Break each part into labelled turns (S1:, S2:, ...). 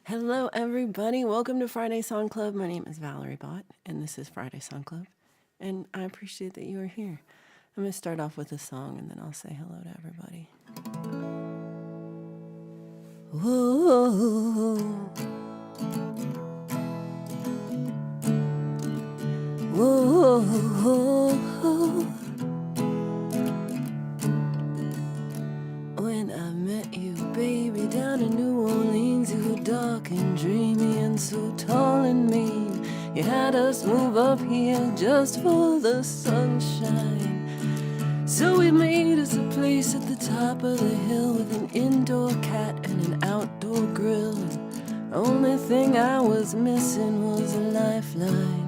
S1: Hello, everybody. Welcome to Friday Song Club. My name is Valerie Bhat, and this is Friday Song Club. And I appreciate that you are here. I'm going to start off with a song, and then I'll say hello to everybody. Whoa, whoa, whoa. When I met you, baby, down in New Orleans, you were dark and dreamy and so tall and mean. You had us move up here just for the sunshine. So we made us a place at the top of the hill with an indoor cat and an outdoor grill. And the only thing I was missing was a lifeline.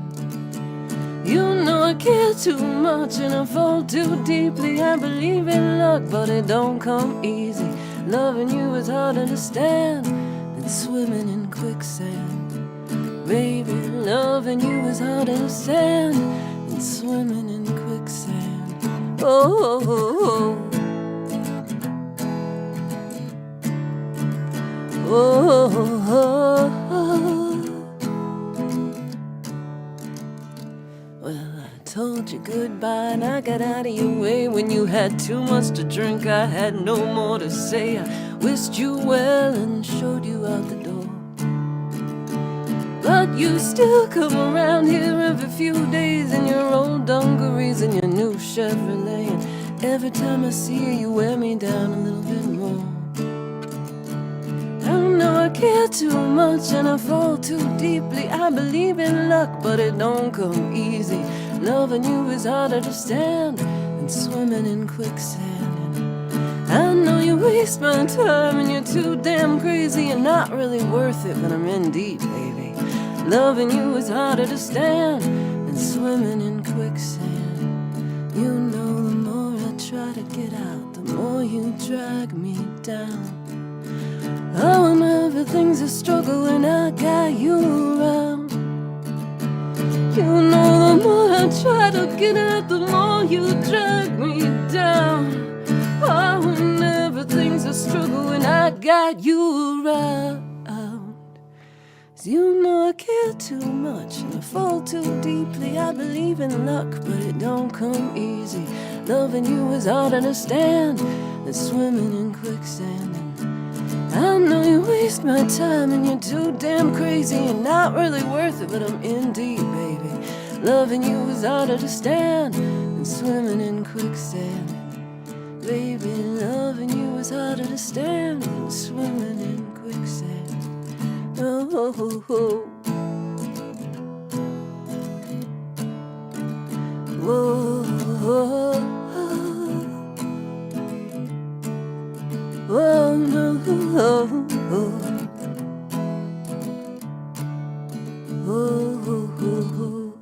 S1: You know I care too much and I fall too deeply. I believe in luck, but it don't come easy. Loving you is hard to understand than swimming in quicksand. Baby, loving you is hard to understand than swimming in quicksand. Oh, oh, oh, oh, oh, oh. Well, I told you goodbye and I got out of your way. When you had too much to drink, I had no more to say. I wished you well and showed you out the door. But you still come around here every few days in your old dungarees and your new Chevrolet. And every time I see you, you wear me down a little bit more. I know I care too much and I fall too deeply. I believe in luck, but it don't come easy. Loving you is harder to stand than swimming in quicksand. And I know you waste my time and you're too damn crazy and not really worth it, but I'm in deep, baby. Loving you is harder to stand than swimming in quicksand. You know the more I try to get out, the more you drag me down. Oh, and everything's a struggle when I got you around. You know the more I try to get out, the more you drag me down. Oh, and everything's a struggle when I got you around. 'Cause you know I care too much and I fall too deeply. I believe in luck, but it don't come easy. Loving you is hard to understand than swimming in quicksand. I know you waste my time and you're too damn crazy and not really worth it, but I'm in deep, baby. Loving you is harder to stand than swimming in quicksand. Baby, loving you is harder to stand than swimming in quicksand. Oh, oh, oh. Whoa, whoa. Oh, no, oh, oh. Oh, oh, oh.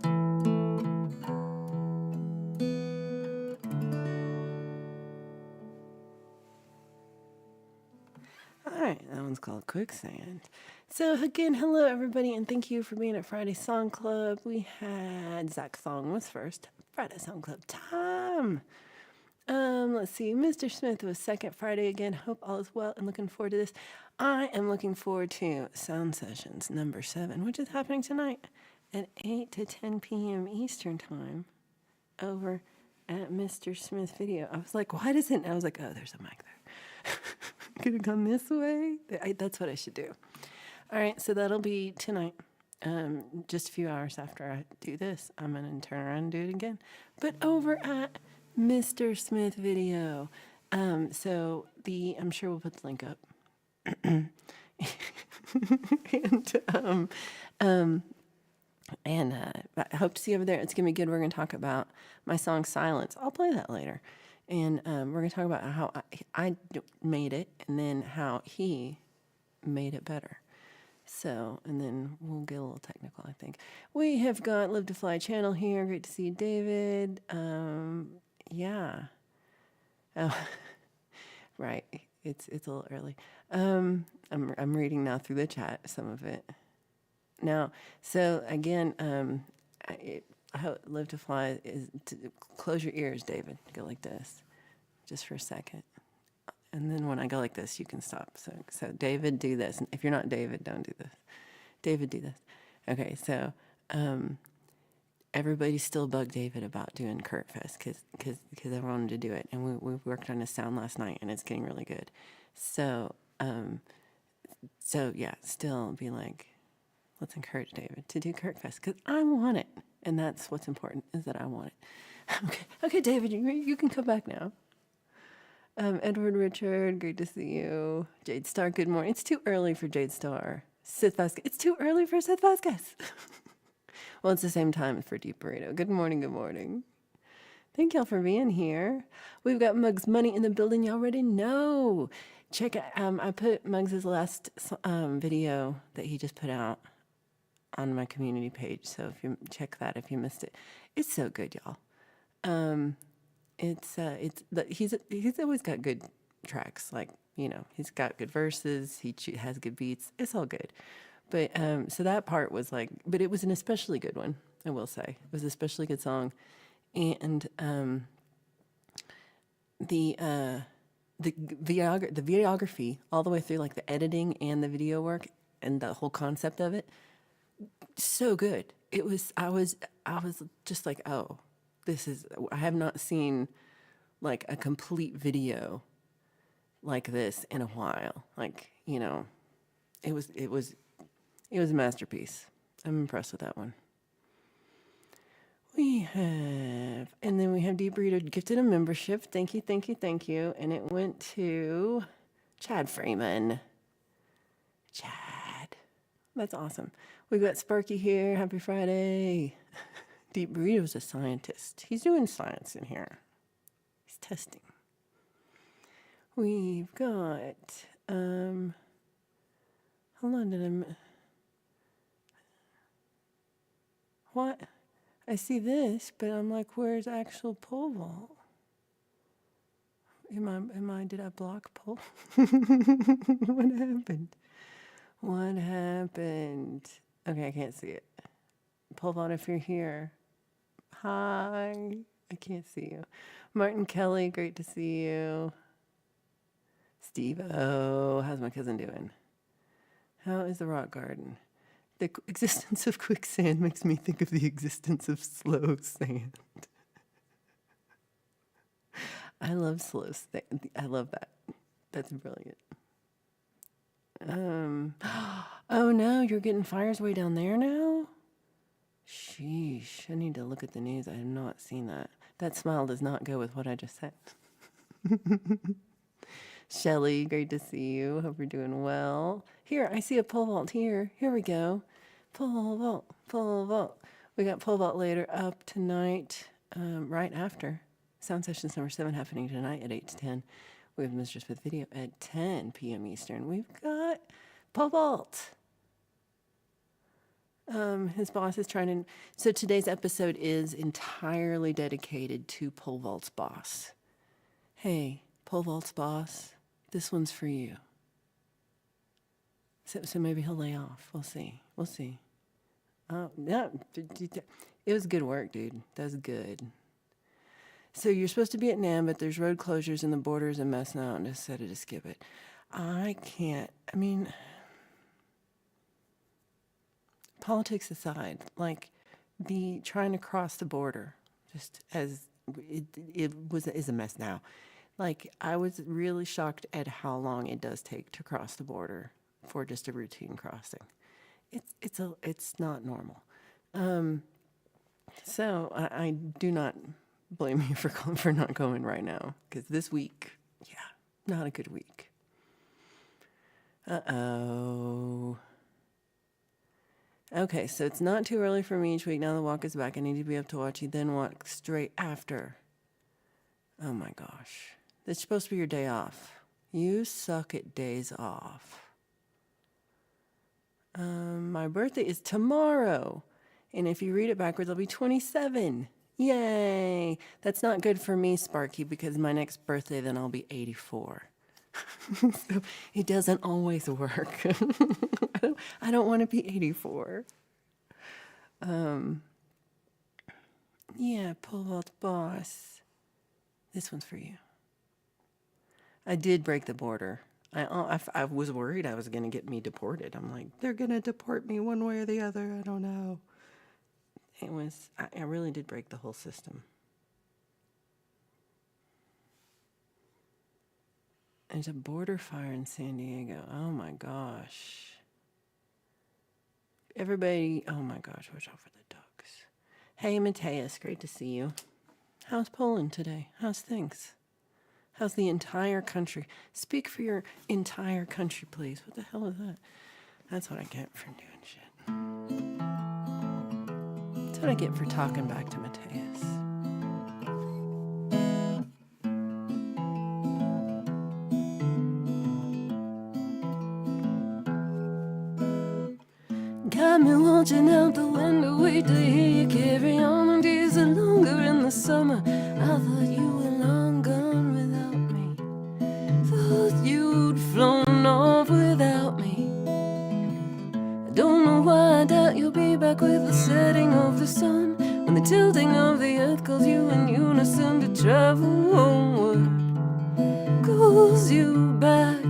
S1: All right, that one's called Quicksand. So again, hello everybody, and thank you for being at Friday Song Club. We had Zach Thong was first. Friday Song Club time. Let's see. Mr. Smith was second. Friday again. Hope all is well and looking forward to this. I am looking forward to Sound Sessions number 7, which is happening tonight at 8 to 10 p.m. Eastern Time over at Mr. Smith Video. I was like, why doesn't... I was like, oh, there's a mic there. Could have gone this way. That's what I should do. All right, so that'll be tonight. Just a few hours after I do this, I'm going to turn around and do it again. But over at Mr. Smith Video. So I'm sure we'll put the link up. and I hope to see you over there. It's gonna be good. We're gonna talk about my song Silence. I'll play that later. And we're gonna talk about how I made it and then how he made it better. So, and then we'll get a little technical, I think. We have got Live to Fly channel here. Great to see you, David. Yeah. Oh, right. It's a little early. I'm reading now through the chat, some of it. Now, so again, how Live to Fly is to close your ears, David. Go like this, just for a second. And then when I go like this, you can stop. So David, do this. And if you're not David, don't do this. David, do this. Okay, so everybody still bugged David about doing Kurt Fest because I wanted to do it. And we worked on his sound last night, and it's getting really good. So yeah, still be like, let's encourage David to do Kurt Fest because I want it. And that's what's important, is that I want it. Okay, David, you can come back now. Edward Richard, great to see you. Jade Star, good morning. It's too early for Jade Star. Seth Vasquez, it's too early for Seth Vasquez. Well, it's the same time for Deep Burrito. Good morning, good morning. Thank y'all for being here. We've got Muggs Money in the building. You already know. Check out, I put Muggs' last video that he just put out on my community page. So if you check that, if you missed it, it's so good, y'all. He's always got good tracks. Like, you know, he's got good verses. He has good beats. It's all good. But so that part was like, but it was an especially good one. I will say it was an especially good song, and the videography all the way through, like the editing and the video work and the whole concept of it, so good. It was. I was just like, oh, I have not seen like a complete video like this in a while. Like, you know, it was a masterpiece. I'm impressed with that one. And then we have Deep Burrito gifted a membership. Thank you. And it went to Chad Freeman. Chad. That's awesome. We've got Sparky here. Happy Friday. Deep Burrito's a scientist. He's doing science in here. He's testing. We've got, hold on, what? I see this, but I'm like, where's actual pole vault? Did I block pole? What happened? Okay, I can't see it. Pole vault, if you're here. Hi. I can't see you. Martin Kelly, great to see you. Steve-O, how's my cousin doing? How is the rock garden? The existence of quicksand makes me think of the existence of slow sand. I love slow sand. I love that. That's brilliant. Oh no, you're getting fires way down there now? Sheesh, I need to look at the news. I have not seen that. That smile does not go with what I just said. Shelly, great to see you. Hope you're doing well. Here, I see a pole vault here. Here we go. Pole vault. We got pole vault later up tonight, right after. Sound sessions number 7 happening tonight at 8 to 10. We have Mistress with Video at 10 p.m. Eastern. We've got pole vault. His boss is trying to... So today's episode is entirely dedicated to pole vault's boss. Hey, pole vault's boss, this one's for you. So maybe he'll lay off. We'll see. Yeah, it was good work, dude. That was good. So you're supposed to be at NAM, but there's road closures and the border is a mess now, and decided to skip it. I can't. I mean, politics aside, like the trying to cross the border, just as is a mess now. Like, I was really shocked at how long it does take to cross the border for just a routine crossing. It's not normal. So I do not blame you for not going right now, because this week, yeah, not a good week. Uh-oh. Okay, so it's not too early for me each week. Now the walk is back. I need to be up to watch you, then walk straight after. Oh my gosh. It's supposed to be your day off. You suck at days off. My birthday is tomorrow. And if you read it backwards, I'll be 27. Yay. Don't not good for me, Sparky, because my next birthday, then I'll be 84. So it doesn't always work. I don't want to be 84. Yeah, pole vault boss. This one's for you. I did break the border. I was worried I was going to get me deported. I'm like, they're going to deport me one way or the other. I don't know. I really did break the whole system. There's a border fire in San Diego. Oh my gosh. Everybody, oh my gosh, watch out for the ducks. Hey, Mateus, great to see you. How's Poland today? How's things? How's the entire country? Speak for your entire country, please. What the hell is that? That's what I get for doing shit. That's what I get for talking back to Mateus. Got me watching out the window, wait to hear you carry on. And days are longer in the summer. I thought you were long gone without me. Thought you'd flown off without me. I don't know why I doubt you'll be back with the setting of the sun. When the tilting of the earth calls you in unison to travel homeward. Calls you back,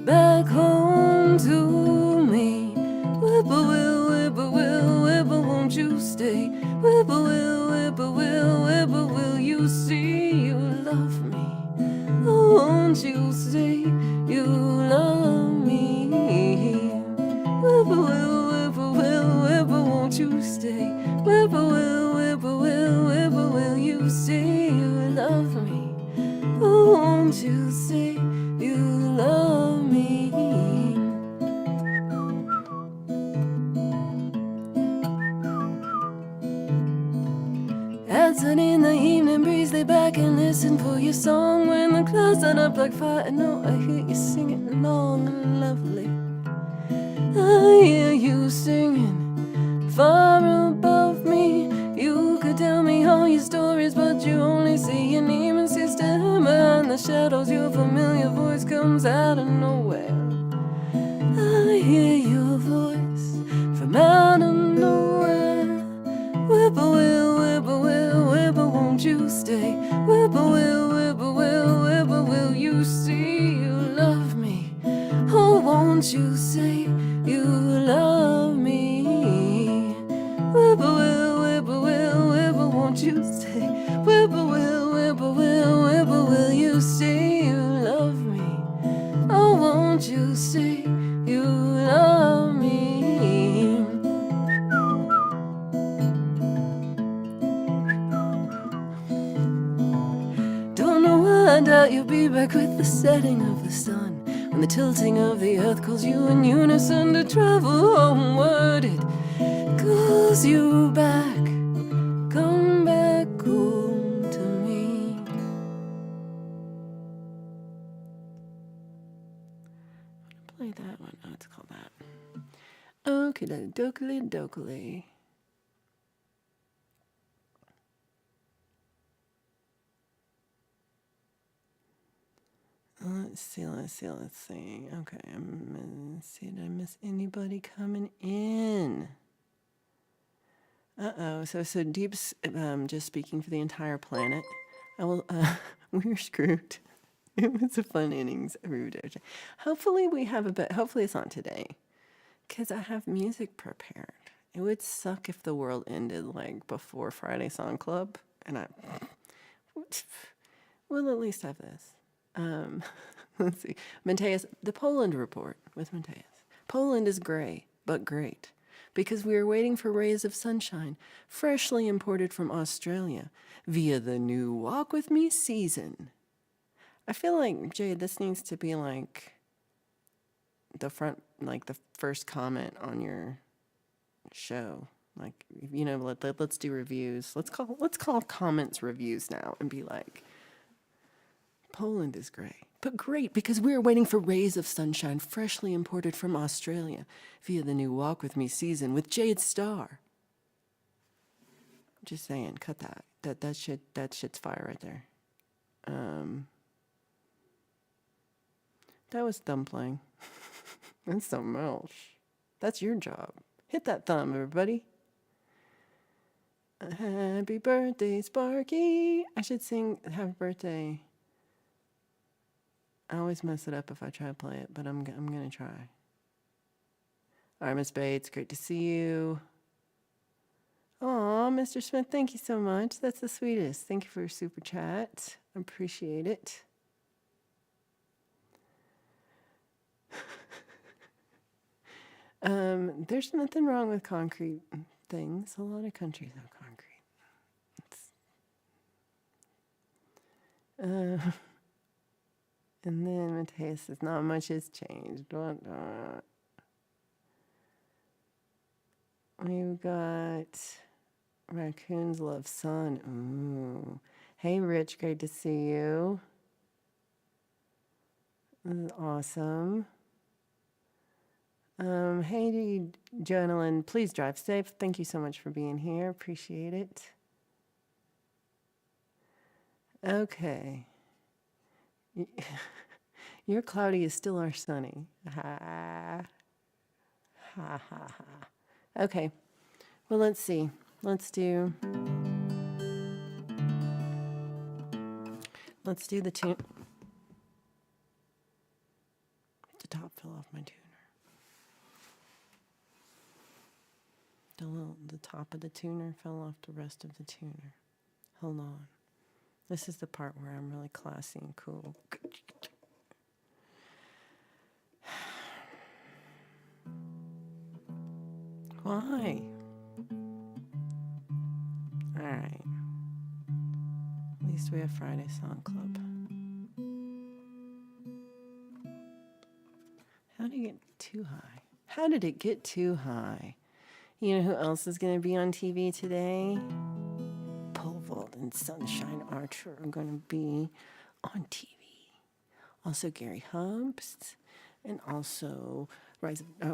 S1: back home to me. Whippoorwill, whippoorwill, whippoorwill, won't you stay? Whippoorwill, whippoorwill, whippoorwill, you see you love me. Oh, won't you stay? You love me. Whippoorwill, whippoorwill, whippoorwill, won't you stay? Whippoorwill, whippoorwill, whippoorwill, you say you love me. Oh, won't you say you love me? Dancing in the evening breeze, lay back and listen for your song. When the clouds light up like fire, no, I hear you singing long and lovely. I hear you singing far above me. You could tell me all your stories, but you only say your name and sister. Behind the shadows, your familiar voice comes out of nowhere. I hear your voice from out of nowhere. Whippoorwill, whippoorwill, whippoorwill, won't you stay? Whippoorwill, whippoorwill, whippoorwill, you see you love me. Oh, won't you say you love me? Whippoorwill, whippoorwill, whippoorwill, won't you stay? Whippoorwill, whippoorwill, whippoorwill, you say you love me. Oh, won't you say you love me? Don't know why I doubt you'll be back with the setting of the sun. When the tilting of the earth calls you in unison to travel homeward, it calls you back. Come back home to me. Play that one. Oh, it's called that. Okay, dokely dokely. Let's see. Okay, let's see. Did I miss anybody coming in? Uh-oh. So Deep's just speaking for the entire planet. We're screwed. It was a fun innings every day. Hopefully we have a bit. Hopefully it's not today, because I have music prepared. It would suck if the world ended like before Friday Song Club, and we'll at least have this. Let's see. Mateus, the Poland report with Mateus. Poland is gray, but great, because we are waiting for rays of sunshine, freshly imported from Australia, via the new Walk With Me season. I feel like, Jade, this needs to be like the first comment on your show. Like, you know, let's do reviews. Let's call comments reviews now and be like, Poland is gray, but great, because we're waiting for rays of sunshine freshly imported from Australia via the new Walk With Me season with Jade Starr. Just saying, cut that. That shit's fire right there. That was thumb playing. That's something else. That's your job. Hit that thumb, everybody. Happy birthday, Sparky. I should sing happy birthday. I always mess it up if I try to play it, but I'm gonna try. All right, Miss Bates, great to see you. Aw, Mr. Smith, thank you so much. That's the sweetest. Thank you for your super chat. I appreciate it. There's nothing wrong with concrete things. A lot of countries have concrete. And then Mateus says, not much has changed. We've got raccoons love sun. Ooh. Hey, Rich, great to see you. This is awesome. Hey, Jonalyn, please drive safe. Thank you so much for being here. Appreciate it. Okay. Your cloudy is still our sunny. Ha. Ha, ha, ha. Okay. Well, let's see. Let's do the tune. The top fell off my tuner. The top of the tuner fell off the rest of the tuner. Hold on. This is the part where I'm really classy and cool. Why? All right. At least we have Friday Song Club. How did it get too high? How did it get too high? You know who else is going to be on TV today? Pole Vault and Sunshine Archer are going to be on TV. Also Gary Humps, and also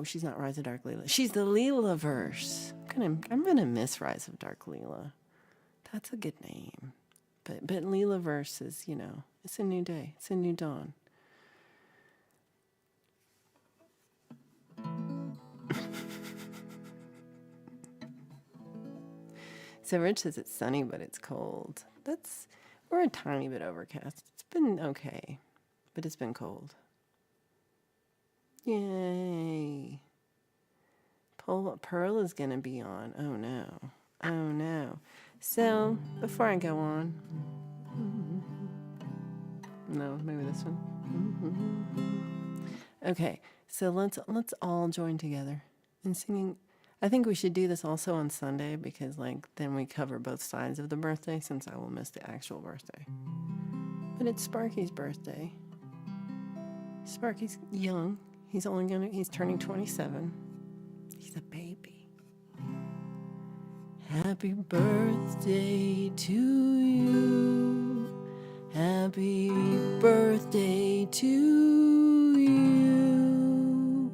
S1: she's not Rise of Dark Leela. She's the Leela-verse. I'm gonna miss Rise of Dark Leela. That's a good name. But Leela-verse is, it's a new day. It's a new dawn. So Rich says it's sunny, but it's cold. We're a tiny bit overcast. It's been okay, but it's been cold. Yay. Pearl is going to be on. Oh, no. Oh, no. So, before I go on. No, maybe this one. Okay, so let's all join together in singing. I think we should do this also on Sunday because, then we cover both sides of the birthday since I will miss the actual birthday. But it's Sparky's birthday. Sparky's young. He's turning 27. He's a baby. Happy birthday to you. Happy birthday to you.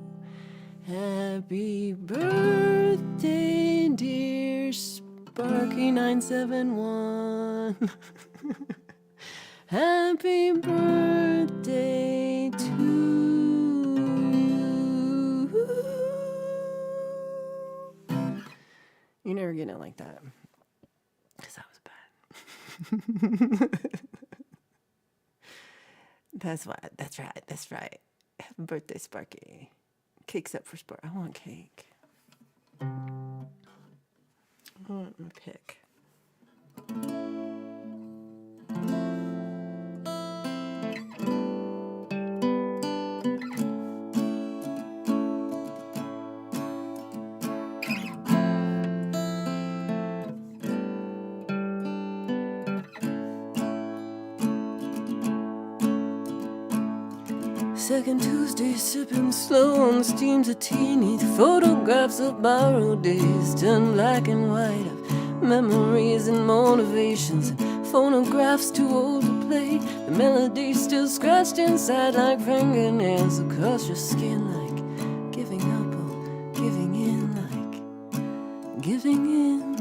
S1: Happy birthday, dear Sparky971. Happy birthday to you. You never get it like that. Because that was bad. That's right. Happy birthday, Sparky. Cake's up for Spark. I want cake. I want my pick. Second Tuesday, sipping slow on the steams of tea, neath photographs of borrowed days, turned black and white of memories and motivations, and phonographs too old to play. The melody still scratched inside like fingernails across your skin, like giving up or giving in, like giving in.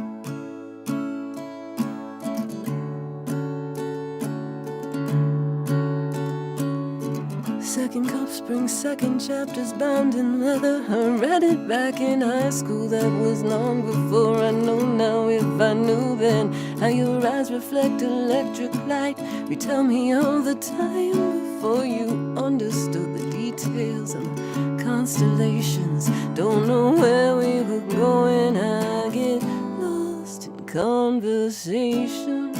S1: Second cup, spring, second chapters bound in leather. I read it back in high school, that was long before I know now. If I knew then how your eyes reflect electric light, you tell me all the time before you understood the details and the constellations. Don't know where we were going. I get lost in conversation.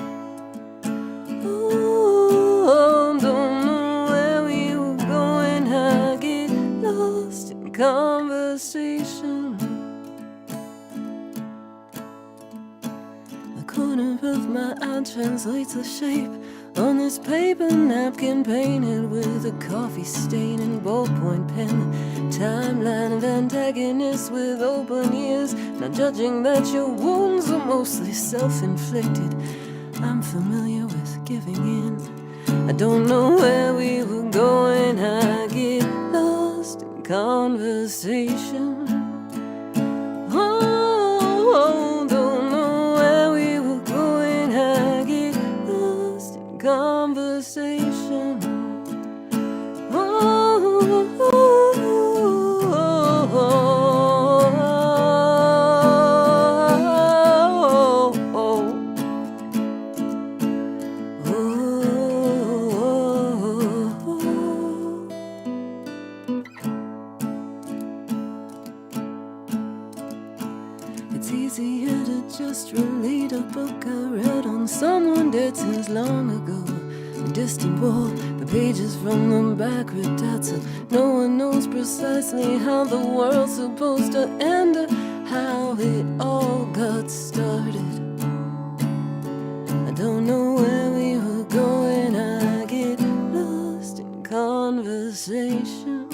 S1: Oh, don't know where we were going. I get lost in conversation. The corner of my eye translates the shape on this paper napkin painted with a coffee stain and ballpoint pen. Timeline of antagonists with open ears, not judging that your wounds are mostly self-inflicted. I'm familiar with giving in. I don't know where we were going. I get lost in conversation. Oh, don't know where we were going. I get lost in conversation. It's easier to just relate a book I read on someone dead since long ago. A distant wall, the pages from the back ripped out, so no one knows precisely how the world's supposed to end or how it all got started. I don't know where we were going. I get lost in conversation.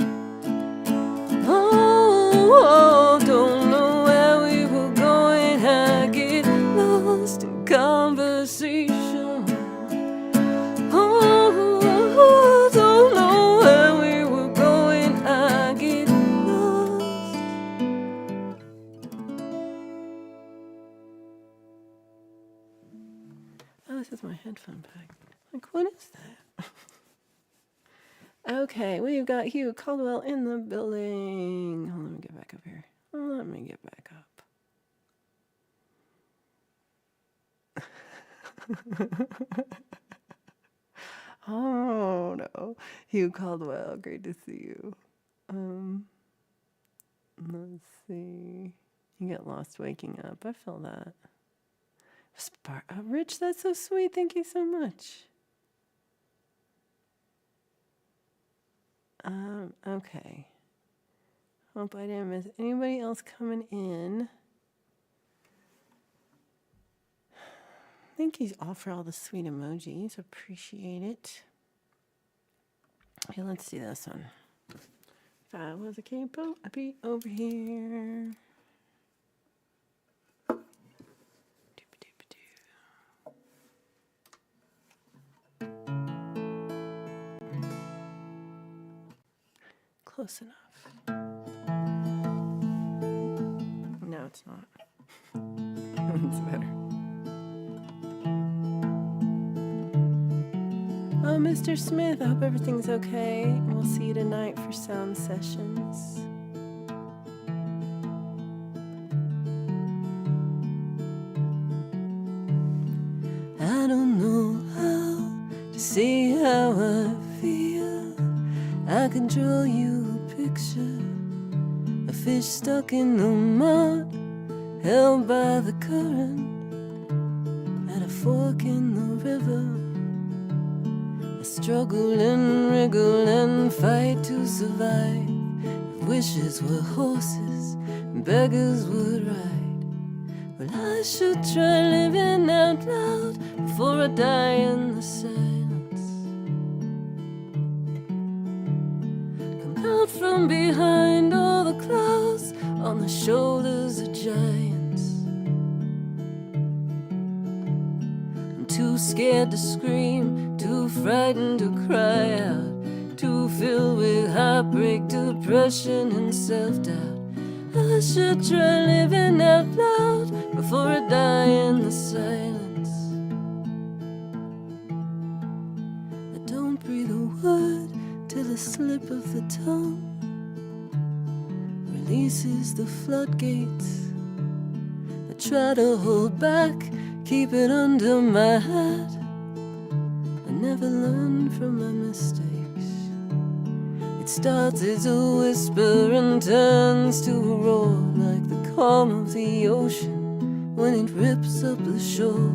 S1: Oh, don't know where we were going. I get lost in conversation. Oh, don't know where we were going. I get lost. Oh, this is my headphone pack. Like, what is that? Okay, we've got Hugh Caldwell in the building. Oh, let me get back up here. Let me get back up. Oh, no. Hugh Caldwell, great to see you. Let's see. You get lost waking up. I feel that. Rich, that's so sweet. Thank you so much. Okay. Hope I didn't miss anybody else coming in. Thank you all for all the sweet emojis. Appreciate it. Okay, let's do this one. If I was a capo, I'd be over here. Close enough. No, it's not. It's better. Oh, Mr. Smith, I hope everything's okay. We'll see you tonight for sound sessions. I don't know how to say how I feel. I can draw you a picture, a fish stuck in the mud, held by the current, at a fork in the river. I struggle and wriggle and fight to survive. If wishes were horses and beggars would ride, well, I should try living out loud before I die in the silence. Come out from behind all the clouds on the shoulders of giants. I'm too scared to scream, too frightened to cry out, too filled with heartbreak, depression, and self-doubt. I should try living out loud before I die in the silence. I don't breathe a word till the slip of the tongue releases the floodgates. I try to hold back, keep it under my hat. I never learn from my mistakes. It starts as a whisper and turns to a roar, like the calm of the ocean when it rips up the shore.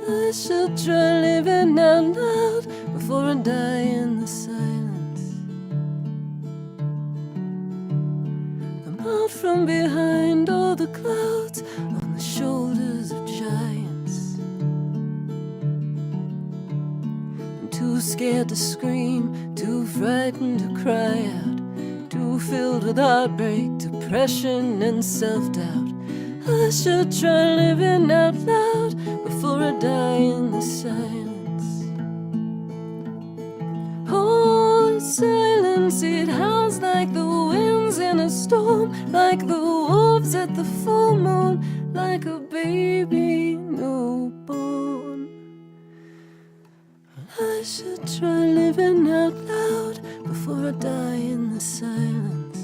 S1: I should try living out loud before I die in the silence. I'm out from behind all the clouds on the shoulders of giants. I'm too scared to scream, too frightened to cry out, too filled with heartbreak, depression and self-doubt. I should try living out loud before I die in the silence. Oh, silence, it howls like the winds in a storm, like the wolves at the full moon, like a baby newborn. I should try living out loud before I die in the silence.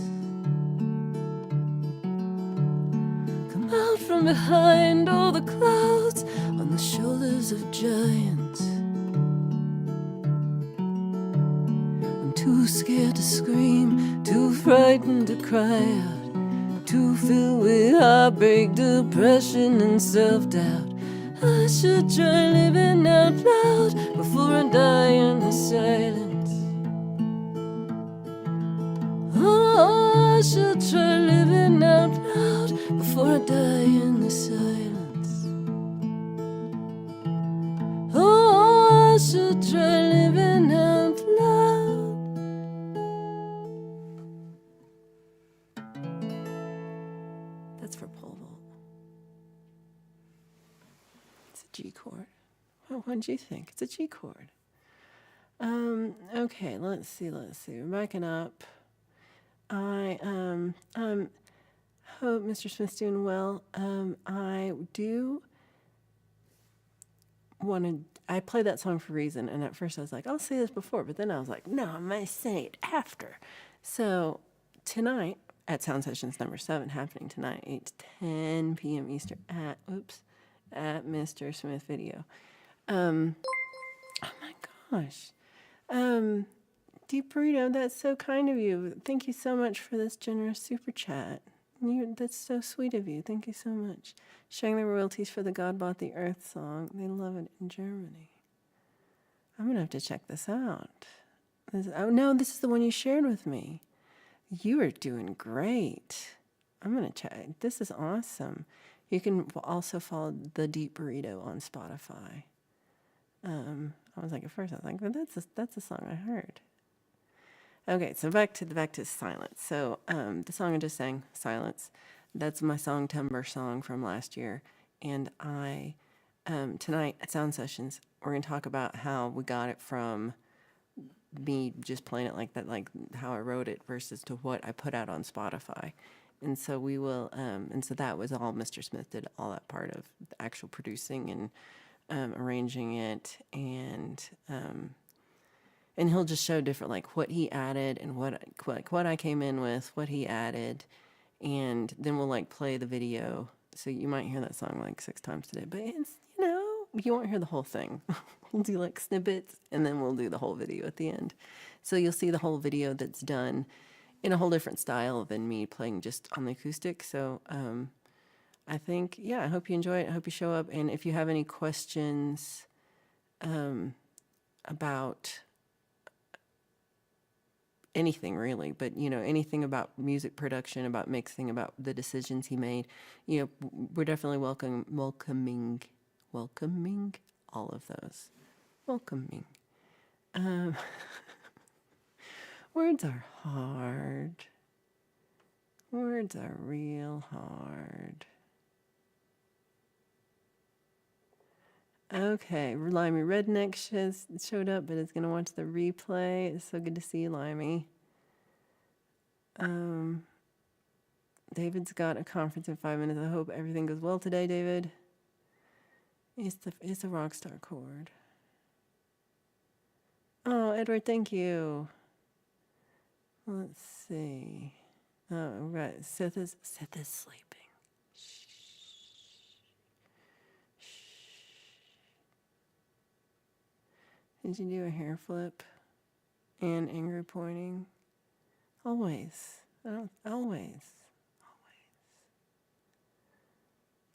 S1: Come out from behind all the clouds on the shoulders of giants. I'm too scared to scream, too frightened to cry out, too filled with heartbreak, depression and self-doubt. I should try living out loud before I die in the silence. Oh, I should try living out loud before I die in the silence. Oh, I should try living out loud. That's for pole vault. It's a G chord. Well, what did you think? It's a G chord. Okay, let's see. We're backing up. I hope Mr. Smith's doing well. I do want to. I played that song for a reason, and at first I was like, I'll say this before, but then I was like, no, I might say it after. So tonight at Sound Sessions number 7, happening tonight, 8 to 10 p.m. Eastern at Mr. Smith Video. Oh my gosh. Deep Burrito, that's so kind of you. Thank you so much for this generous super chat. That's so sweet of you. Thank you so much. Sharing the royalties for the God Bought the Earth song. They love it in Germany. I'm going to have to check this out. Oh, no, this is the one you shared with me. You are doing great. I'm going to check. This is awesome. You can also follow the Deep Burrito on Spotify. I was like, at first I was like, but that's a song I heard. Okay, so back to Silence. So the song I just sang, Silence, that's my song Timber song from last year. And I tonight at Sound Sessions, we're gonna talk about how we got it from me just playing it like that, like how I wrote it versus to what I put out on Spotify. And so we will, and so that was all Mr. Smith did, all that part of the actual producing and arranging it, and he'll just show different, like what he added and what I came in with, what he added, and then we'll like play the video. So you might hear that song like 6 times today, but it's, you won't hear the whole thing. We'll do like snippets, and then we'll do the whole video at the end. So you'll see the whole video that's done in a whole different style than me playing just on the acoustic. So I think, I hope you enjoy it. I hope you show up. And if you have any questions about anything really, but anything about music production, about mixing, about the decisions he made, we're definitely welcoming all of those. Welcoming. Words are hard. Words are real hard. Okay, Limey Redneck showed up, but is going to watch the replay. It's so good to see you, Limey. David's got a conference in 5 minutes. I hope everything goes well today, David. It's a rock star chord. Oh, Edward, thank you. Let's see. Oh, right. Seth is sleeping. Shh. Did you do a hair flip and angry pointing? Always. Always.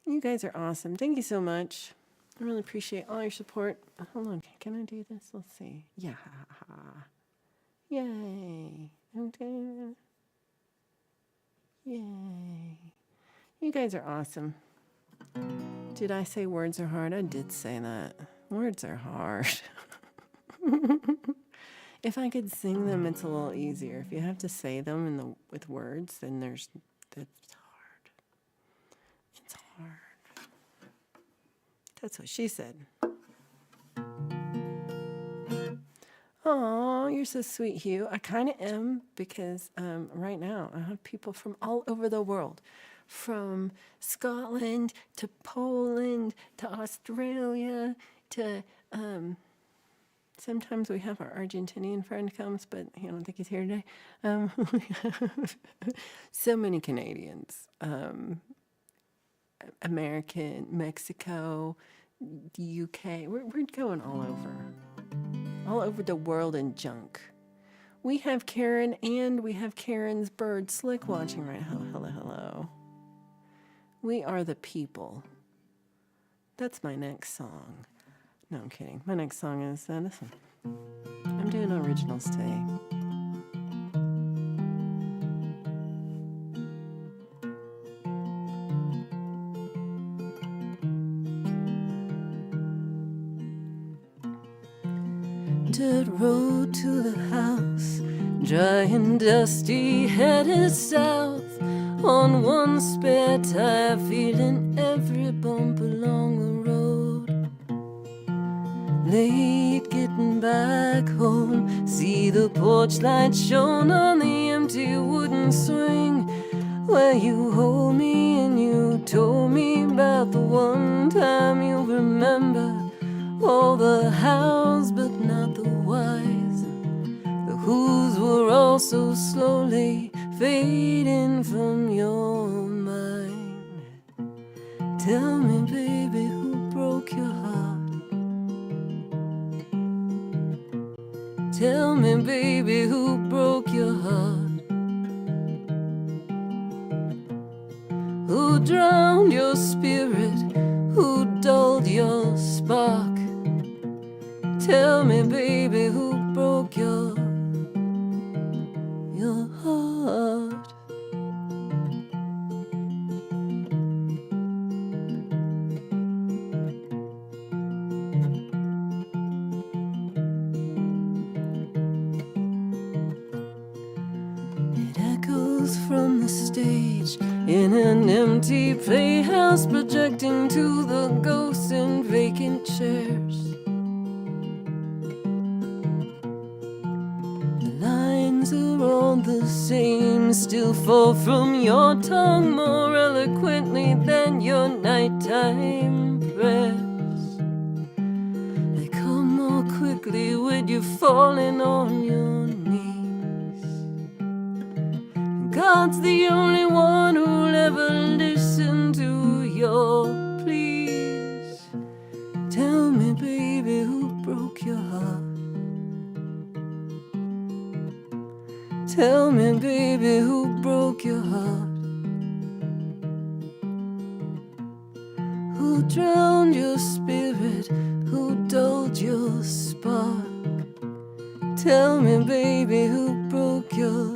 S1: You guys are awesome. Thank you so much. I really appreciate all your support. Hold on. Can I do this? Let's see. Yeah. Yay. Okay. Yay. You guys are awesome. Did I say words are hard? I did say that. Words are hard. If I could sing them, it's a little easier. If you have to say them with words, then that's hard. It's hard. That's what she said. Oh, you're so sweet, Hugh. I kind of am because right now I have people from all over the world, from Scotland to Poland to Australia to sometimes we have our Argentinian friend comes, but I don't think he's here today. So many Canadians, American, Mexico, the UK. We're going all over the world in junk. We have Karen and we have Karen's bird Slick watching right now. Hello. We are the people. That's my next song. No, I'm kidding. My next song is this one. I'm doing originals today. Dirt road to the house, dry and dusty, headed south. On one spare tire, feeling every bump along the road. Late getting back home, see the porch light shone on the empty wooden swing, where you hold me and you told me about the one time you remember. All the hows but not the whys, the whos were all so slowly fading from your mind. Tell me, baby, who broke your heart? Tell me, baby, who broke your heart? Who drowned your spirit? Who dulled your spark? Tell me, baby, who broke your heart? It echoes from the stage in an empty playhouse, projecting to the ghosts in vacant chairs. Are all the same, still fall from your tongue more eloquently than your nighttime prayers. They come more quickly when you're falling on your knees. God's the only one who'll ever listen to your pleas. Tell me, baby, who broke your heart? Tell me, baby, who broke your heart? Who drowned your spirit? Who dulled your spark? Tell me, baby, who broke your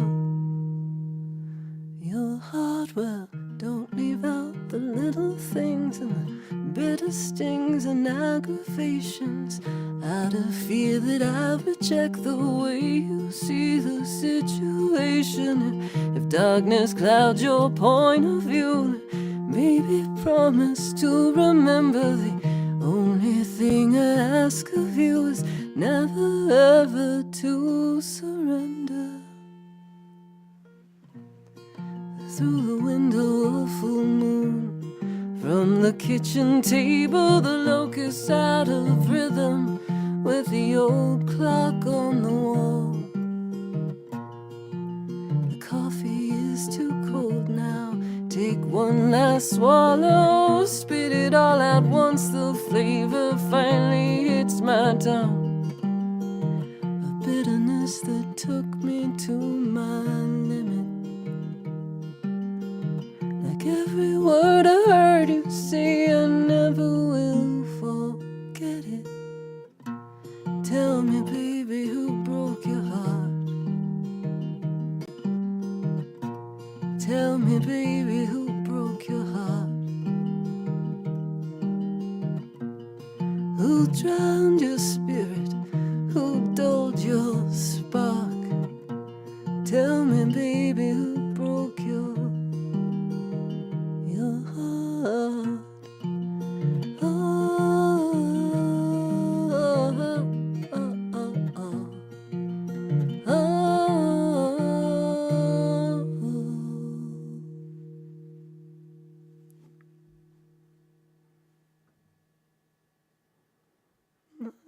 S1: heart? Well, don't leave out the little things and the bitter stings and aggravations, out of fear that I reject the way you see the situation. If darkness clouds your point of view, maybe promise to remember the only thing I ask of you is never ever to surrender. Through the window of full moon, from the kitchen table, the locusts out of rhythm with the old clock on the wall. The coffee is too cold now. Take one last swallow, spit it all out once the flavor finally hits my tongue. A bitterness that took me to my Tell me, baby, who broke your heart? Who drowned your spirit? Who dulled your spark? Tell me, baby, who broke your heart? Oh, oh, oh, oh, oh, oh.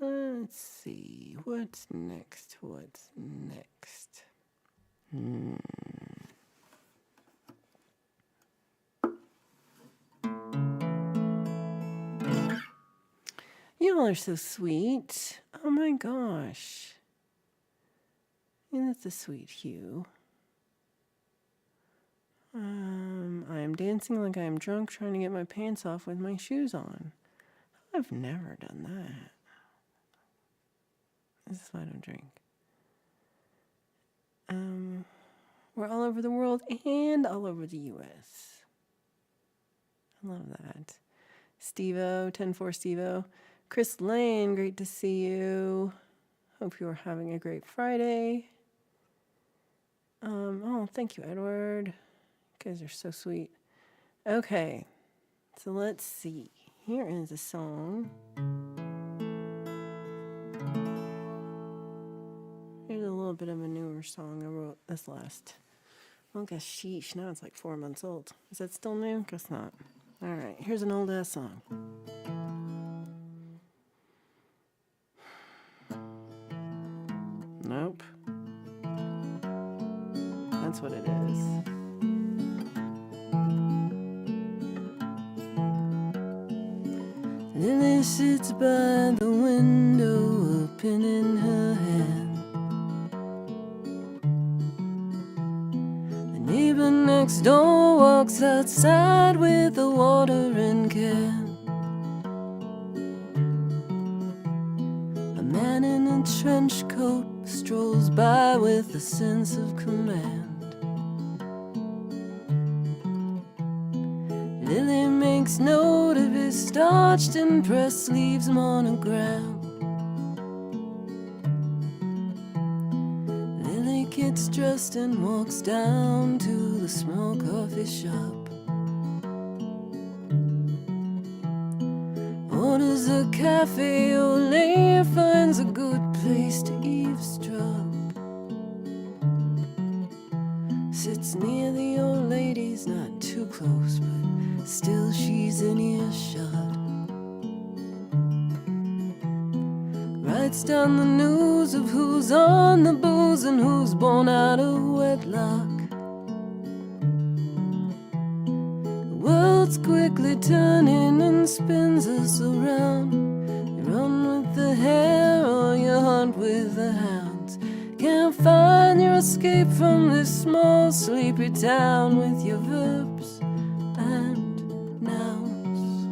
S1: Let's see, what's next? What's next? Y'all are so sweet. Oh my gosh. Yeah, that's a sweet hue. I am dancing like I am drunk, trying to get my pants off with my shoes on. I've never done that. This is why I don't drink. We're all over the world and all over the U.S. I love that. Steve-O, 10-4 Steve-O. Chris Lane, great to see you. Hope you're having a great Friday. Oh, thank you, Edward. You guys are so sweet. Okay, so let's see. Here is a song. Here's a little bit of a newer song I wrote this last. Well, I guess sheesh, now it's like 4 months old. Is that still new? Guess not. All right, here's an old ass song. Nope. That's what it is. Lily sits by the window, a pen in her hand. The neighbor next door walks outside with a watering can. A man in a trench coat strolls by with a sense of command. Lily makes note of his starched and pressed sleeves monogram. Lily gets dressed and walks down to the small coffee shop. Orders a cafe au lait, finds a good place to eavesdrop. Sits near the old ladies, not too close, but still she's in earshot. Writes down the news of who's on the booze and who's born out of wedlock. The world's quickly turning and spins us around. You run with the hare or you hunt with the hounds. Can't find your escape from this small sleepy town with your verbs and nouns.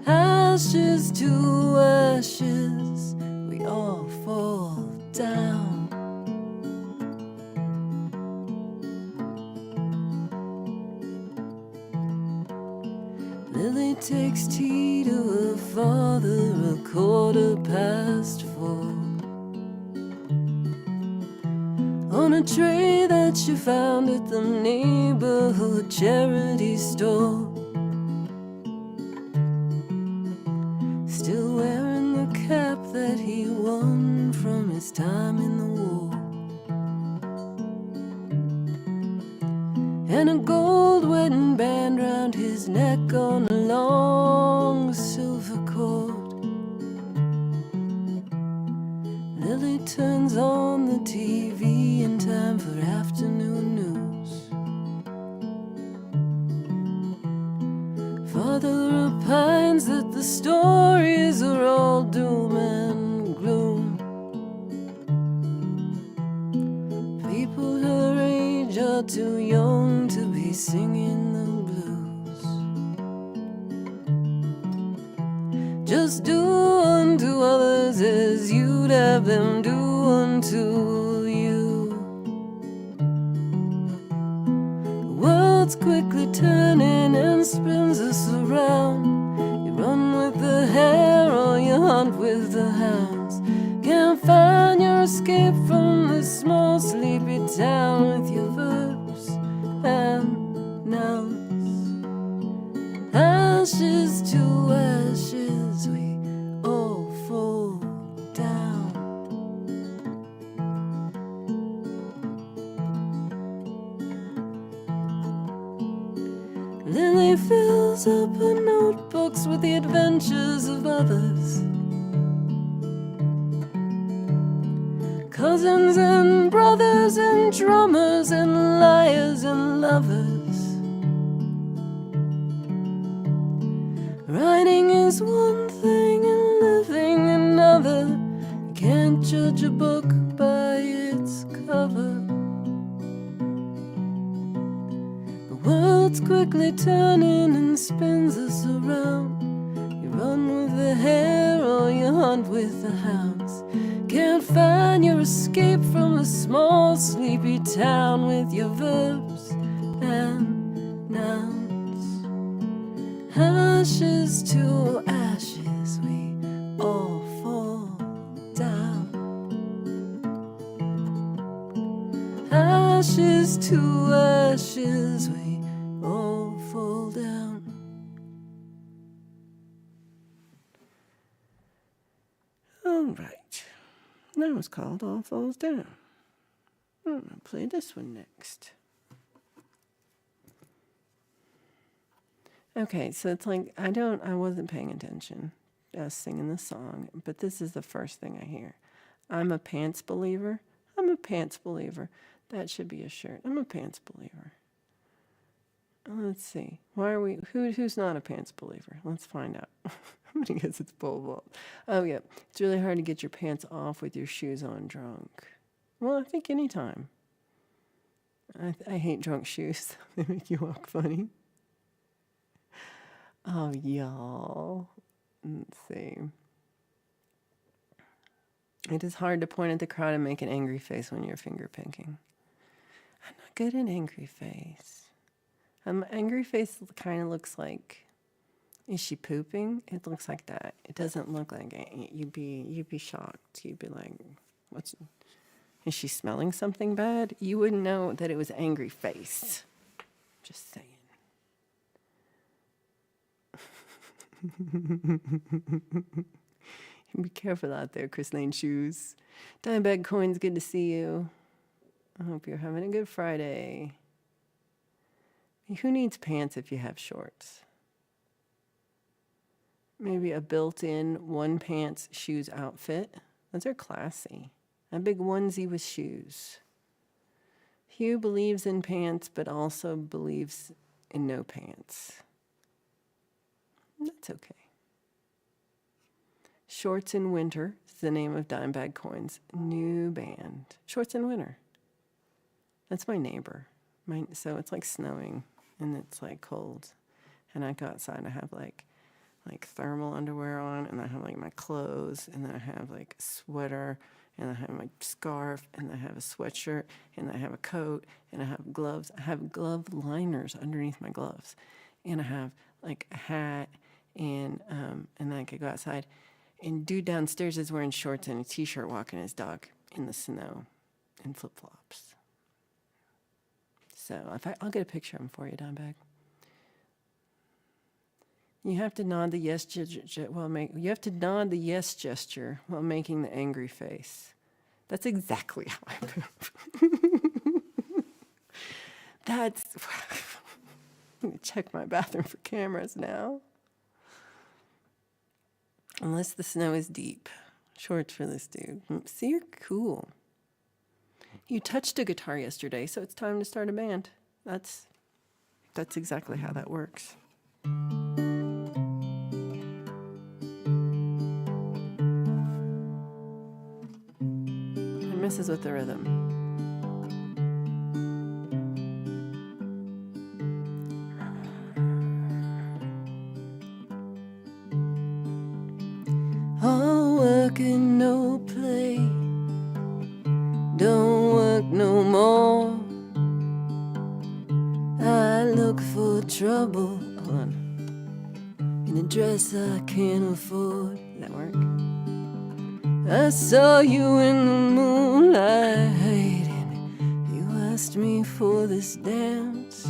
S1: Ashes to ashes, we all fall down. Lily takes tea to her father 4:15. On a tray that she found at the neighborhood charity store. Still wearing the cap that he won from his time in the war. And a gold wedding band round his neck on a long silver cord. Lily turns on the TV in time for afternoon news. Father opines that the stories are all doom and gloom. People her age are too young to be singing the blues. Just do unto others as you'd have them do unto you. world's quickly turning and spins us around. You run with the hare or you hunt with the hounds. Can't find your escape from this small sleepy town with your verbs and nouns. Ashes to ashes, we all fall down. Lily fills up her notebooks with the adventures of others. Cousins and brothers and drummers and liars and lovers. Writing is one thing and living another. You can't judge a book by its cover. The world's quickly turning and spins us around. You run with the hare or you hunt with the hounds. Can't find your escape from a small sleepy town with your verbs and nouns. Ashes to ashes, we all fall down. Ashes to ashes, we all fall down. All right. That was called All Falls Down. I'm going to play this one next. Okay, so it's like, I wasn't paying attention as singing the song, but this is the first thing I hear. I'm a pants believer. I'm a pants believer. That should be a shirt. I'm a pants believer. Let's see. Why are we, who's not a pants believer? Let's find out. I'm going to guess it's pole. Oh, yeah. It's really hard to get your pants off with your shoes on drunk. Well, I think anytime. I hate drunk shoes. They make you walk funny. Oh, y'all. Let's see. It is hard to point at the crowd and make an angry face when you're finger picking. I'm not good at angry face. Angry face kind of looks like, is she pooping? It looks like that. It doesn't look like it. You'd be shocked. You'd be like, is she smelling something bad? You wouldn't know that it was angry face. Just saying. Be careful out there, Chris Lane Shoes. Dimebag Coins, good to see you. I hope you're having a good Friday. Who needs pants if you have shorts? Maybe a built-in one pants shoes outfit. Those are classy. A big onesie with shoes. Hugh believes in pants, but also believes in no pants. That's okay. Shorts in Winter is the name of Dimebag Coins' new band. Shorts in Winter. That's my neighbor. So it's like snowing and it's like cold. And I go outside and I have like thermal underwear on, and I have like my clothes, and then I have like a sweater, and I have my scarf, and I have a sweatshirt, and I have a coat, and I have gloves. I have glove liners underneath my gloves, and I have like a hat, and then I could go outside. And dude downstairs is wearing shorts and a t-shirt, walking his dog in the snow, in flip-flops. So I'll get a picture of him for you, Dimebag. You have to nod the yes gesture while making the angry face. That's exactly how I move. I'm gonna check my bathroom for cameras now. Unless the snow is deep. Shorts for this dude. See, you're cool. You touched a guitar yesterday, so it's time to start a band. That's exactly how that works. It messes with the rhythm. All work and no play. Don't work no more. I look trouble on in a dress I can't afford. Does that work? I saw you in the moonlight and you asked me for this dance.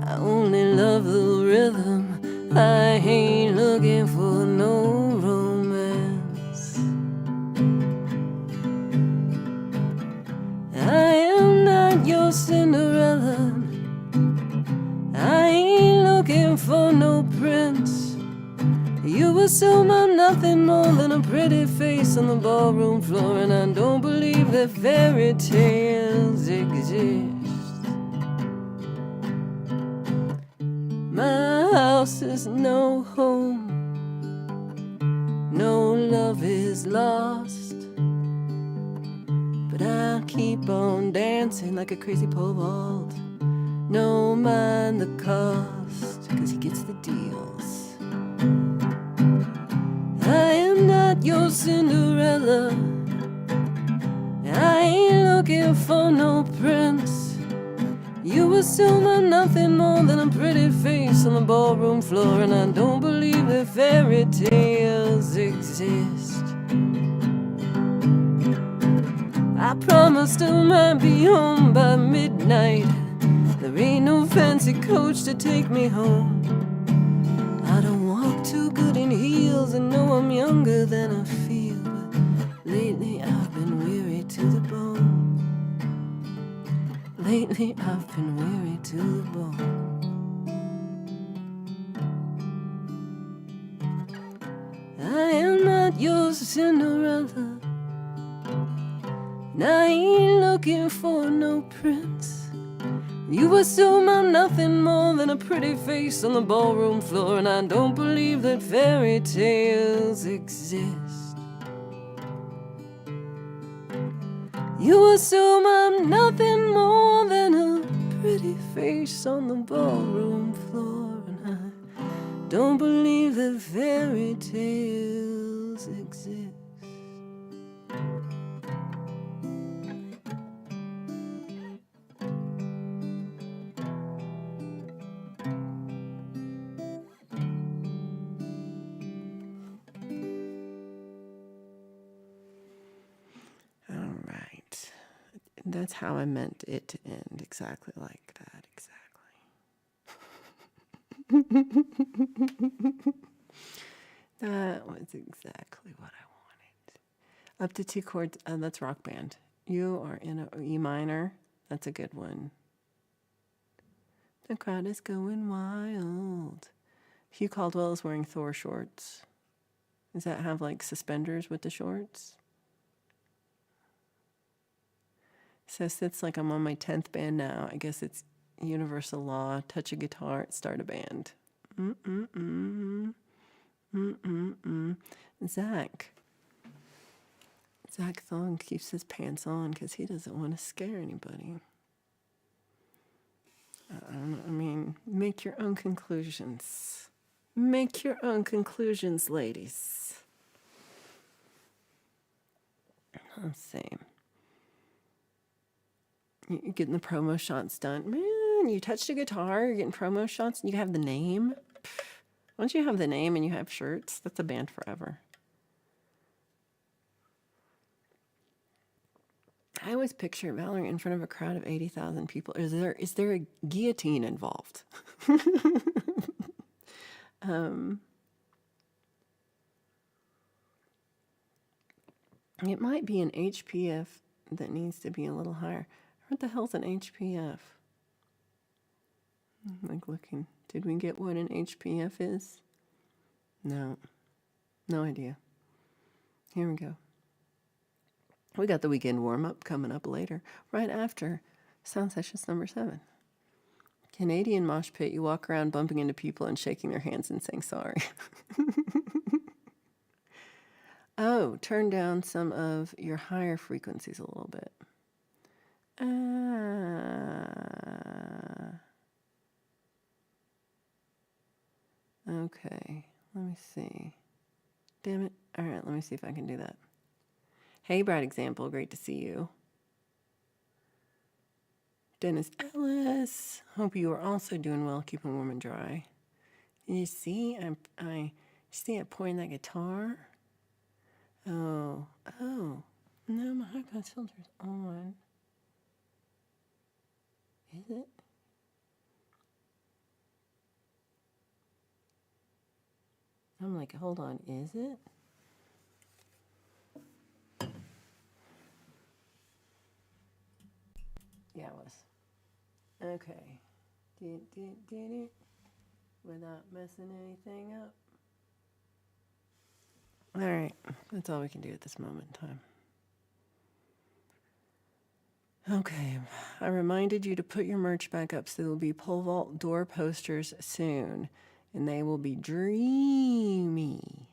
S1: I only love the rhythm, I ain't looking for no romance. I am not your Cinderella, I ain't looking for no prince. You assume I'm nothing more than a pretty face on the ballroom floor, and I don't believe that fairy tales exist. My house is no home, no love is lost, but I'll keep on dancing like a crazy pole vault. No mind the cost, 'cause he gets the deals. I am not your Cinderella, I ain't looking for no prince. You assume I'm nothing more than a pretty face on the ballroom floor, and I don't believe that fairy tales exist. I promised I might be home by midnight. There ain't no fancy coach to take me home. I don't walk too good in heels and know I'm younger than I feel, but lately I've been weary to the bone. Lately I've been weary to the bone. I am not your Cinderella, and I ain't looking for no prince. You assume I'm nothing more than a pretty face on the ballroom floor, and I don't believe that fairy tales exist. You assume I'm nothing more than a pretty face on the ballroom floor, and I don't believe that fairy tales exist. All right. That's how I meant it to end, exactly like that, exactly. That was exactly what I wanted. Up to 2 chords, that's Rock Band. You are in a E minor, that's a good one. The crowd is going wild. Hugh Caldwell is wearing Thor shorts. Does that have like suspenders with the shorts? So it's like I'm on my 10th band now. I guess it's Universal Law, touch a guitar, start a band. Zach Thong keeps his pants on because he doesn't want to scare anybody. I mean, make your own conclusions. Make your own conclusions, ladies. Let's see. You're getting the promo shots done. Man, you touched a guitar, you're getting promo shots, and you have the name. Once you have the name and you have shirts, that's a band forever. I always picture Valerie in front of a crowd of 80,000 people. Is there a guillotine involved? It might be an HPF that needs to be a little higher. What the hell's an HPF? I'm like looking. Did we get what an HPF is? No idea. Here we go. We got the weekend warm-up coming up later, right after Sound Sessions number 7. Canadian mosh pit, you walk around bumping into people and shaking their hands and saying sorry. Oh, turn down some of your higher frequencies a little bit. Okay, let me see. Damn it. All right, let me see if I can do that. Hey, Bright Example, great to see you. Dennis Ellis. Hope you are also doing well, keeping warm and dry. Did you see? I see it pouring that guitar. Oh. No, my high pass filter's on. Is it? I'm like, hold on, is it? Yeah, it was. Okay. Did it without messing anything up. All right, that's all we can do at this moment in time. Okay, I reminded you to put your merch back up, so there will be pole vault door posters soon, and they will be dreamy.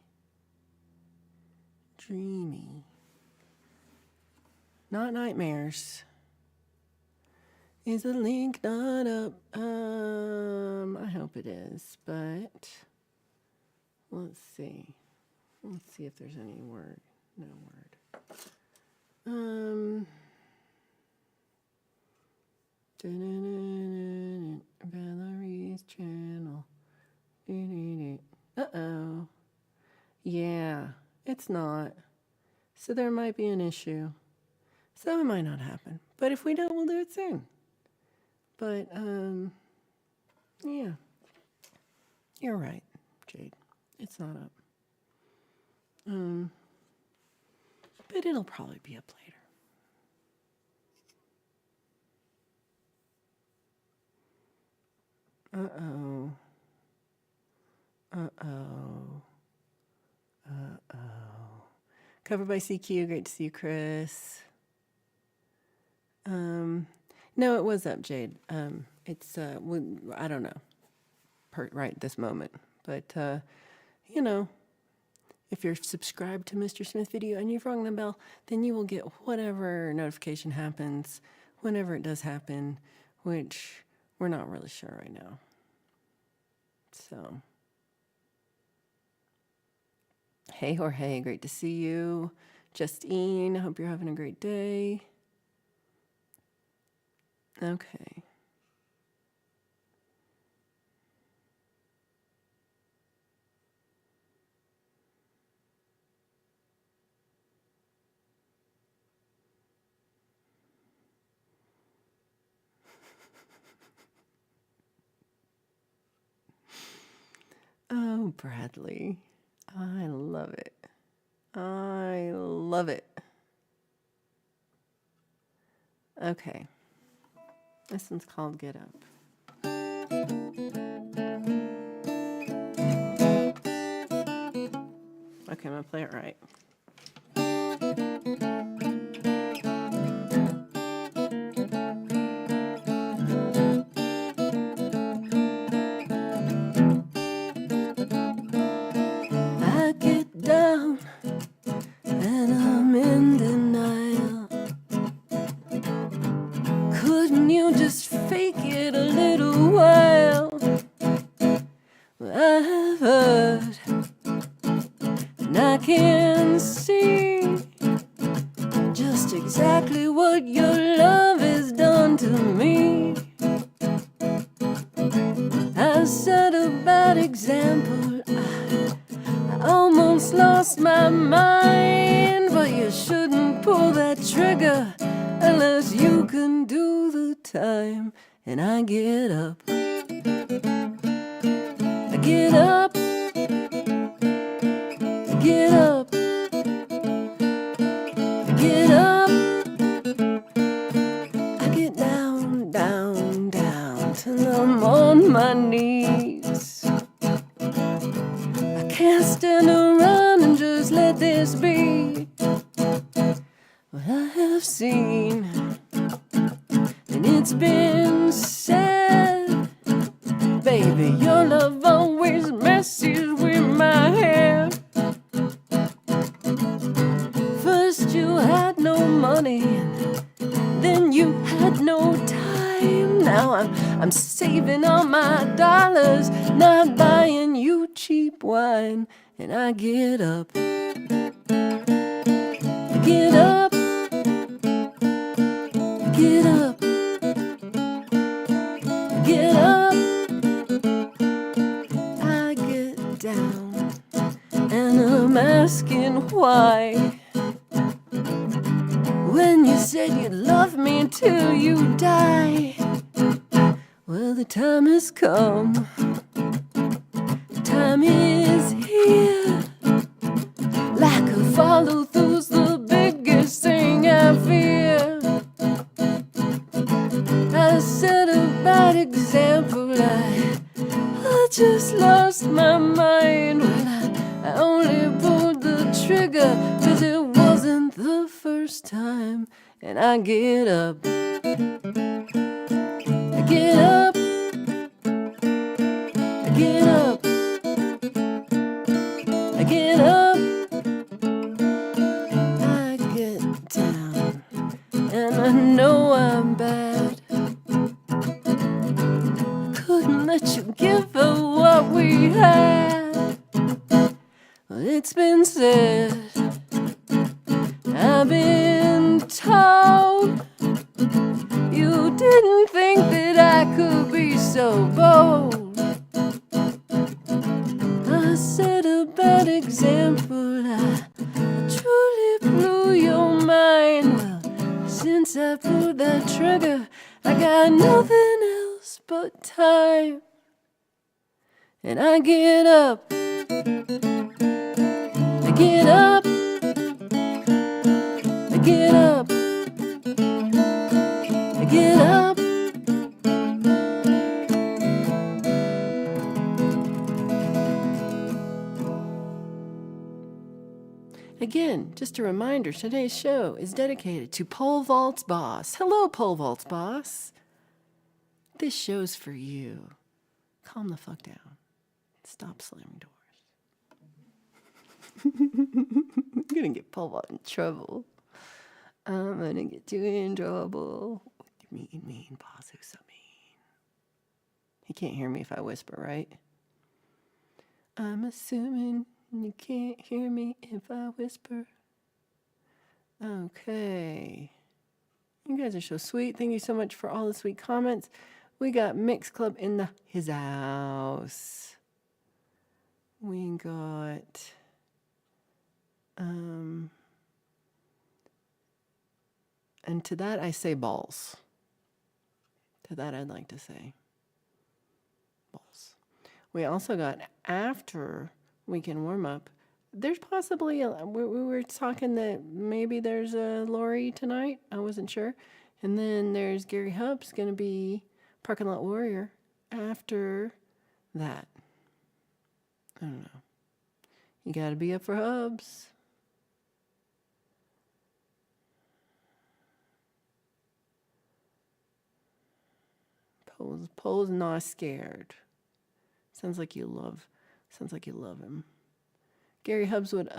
S1: Dreamy. Not nightmares. Is the link not up? I hope it is, but let's see. Let's see if there's any word. No word. Valerie's channel. Uh-oh. Yeah, it's not. So there might be an issue. So it might not happen. But if we don't, we'll do it soon. But, yeah. You're right, Jade. It's not up. But it'll probably be up later. Uh-oh. Covered by CQ. Great to see you, Chris. No, it was up, Jade. It's, I don't know, right this moment. But, you know, if you're subscribed to Mr. Smith Video and you've rung the bell, then you will get whatever notification happens whenever it does happen, which we're not really sure right now. So, hey, Jorge, great to see you. Justine, I hope you're having a great day. Okay. Oh, Bradley. I love it. I love it. Okay. This one's called Get Up. Okay, I'm going to play it right. I get down and I'm in denial. Couldn't you just fake it a little while? I've heard and I can see just exactly what your love has done to me. I set a bad example. I almost lost my mind, but you shouldn't pull that trigger unless you can do the time. And I get up. I get up. I get up. I get up. I get down, down, down till I'm on my knees. I can't stand around and just let this be what I have seen. And it's been said, baby, your love always messes with my hair. First you had no money, then you had no time. Now I'm saving all my dollars, not buying you cheap wine. And I get up. I get up. I get up. Get up, I get down, and I'm asking why. When you said you'd love me till you die, well, the time has come, the time is here. Like a follow through's the biggest thing I fear. I set a bad example, I just lost my mind. Well, I only pulled the trigger 'cause it wasn't the first time. And I get up, I get up, I get up, I get up, I get down, and I know I'm bad. Couldn't let you give her what we had. Well, it's been said, I've been told, you didn't think that I could be so bold. I set a bad example, I truly blew your mind. Well, since I pulled that trigger, I got nothing else but time. And I get up, I get up, I get up, I get up. Again, just a reminder, today's show is dedicated to Pole Vault's boss. Hello, Pole Vault's boss. This show's for you. Calm the fuck down. Stop slamming doors. I'm gonna get Pole Vault in trouble. I'm gonna get you in trouble. Mean boss, who's so mean. He can't hear me if I whisper, right? I'm assuming you can't hear me if I whisper. Okay. You guys are so sweet. Thank you so much for all the sweet comments. We got Mix Club in his house. We got and to that I say balls. To that I'd like to say balls. We also got, after weekend warm up, there's possibly we were talking that maybe there's a Lori tonight. I wasn't sure. And then there's Gary Hub's going to be Parking Lot Warrior after that. I don't know. You got to be up for Hubs. Pole's not scared. Sounds like you love him. Gary Hubs would,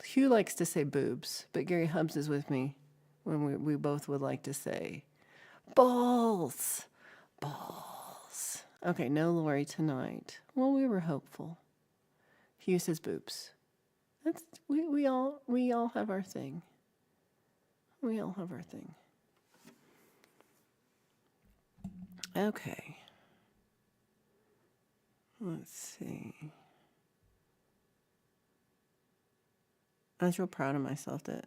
S1: Hugh likes to say boobs, but Gary Hubs is with me when we both would like to say balls. Balls. Okay, no Lori tonight. Well, we were hopeful. Hugh says boobs. That's, we all have our thing. We all have our thing. Okay. Let's see. I was real proud of myself that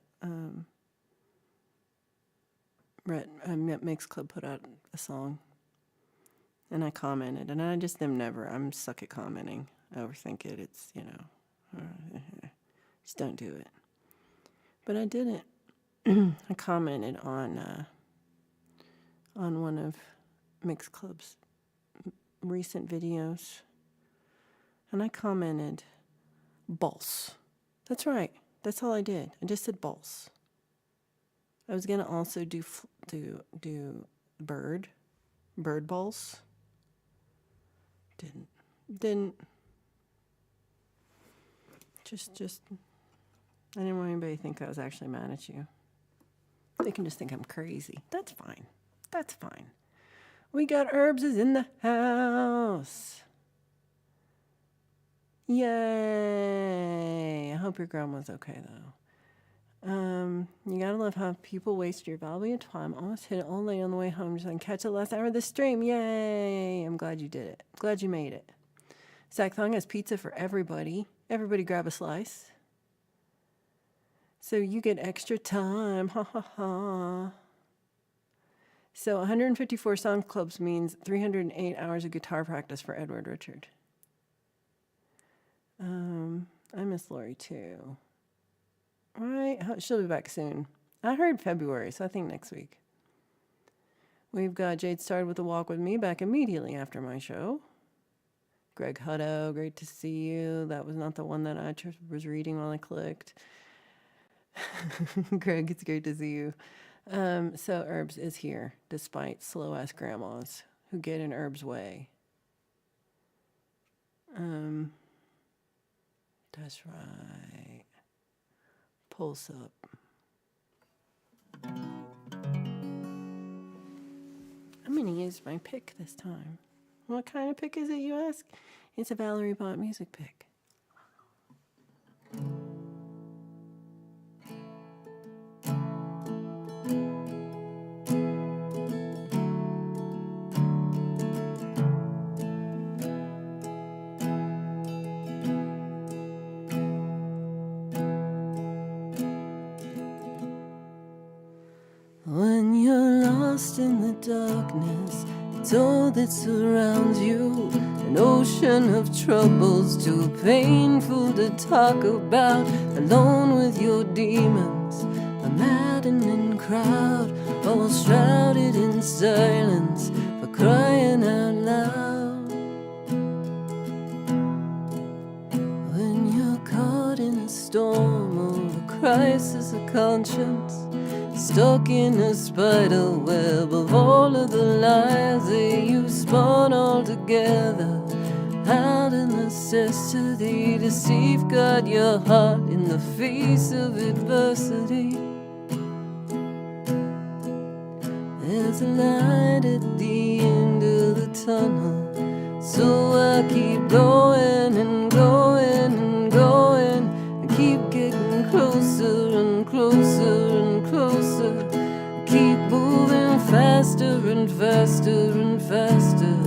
S1: Mix Club put out a song, and I commented, and I just am never. I'm stuck at commenting. I overthink it. It's just don't do it. But I did it. I commented on one of Mix Club's recent videos, and I commented balls. That's right. That's all I did. I just said balls. I was gonna also do bird balls. Didn't. Just. I didn't want anybody to think I was actually mad at you. They can just think I'm crazy. That's fine. That's fine. We got Herbs is in the house. Yay! I hope your grandma's okay though. You gotta love how people waste your valuable time. Almost hit it only on the way home. Just like catch the last hour of the stream. Yay! I'm glad you did it. Glad you made it. Zach Thong has pizza for everybody. Everybody grab a slice. So you get extra time. Ha ha ha. So 154 song clubs means 308 hours of guitar practice for Edward Richard. I miss Lori too. Right? She'll be back soon. I heard February, so I think next week. We've got Jade started with a walk with me back immediately after my show. Greg Hutto, great to see you. That was not the one that I was reading while I clicked. Greg, it's great to see you. So Herbs is here, despite slow-ass grandmas who get in Herbs' way. That's right. Pulse up. I'm going to use my pick this time. What kind of pick is it, you ask? It's a Valerie Bhat music pick. When you're lost in the darkness, it's all that surrounds you. An ocean of troubles too painful to talk about. Alone with your demons, a maddening crowd, all shrouded in silence, for crying out loud. When you're caught in a storm of a crisis of conscience, stuck in a spider web of all of the lies that you spun all together. Out of necessity to safeguard your heart in the face of adversity. There's a light at the end of the tunnel, so I keep going and going and going, and keep getting closer and closer and closer. Keep moving faster and faster and faster,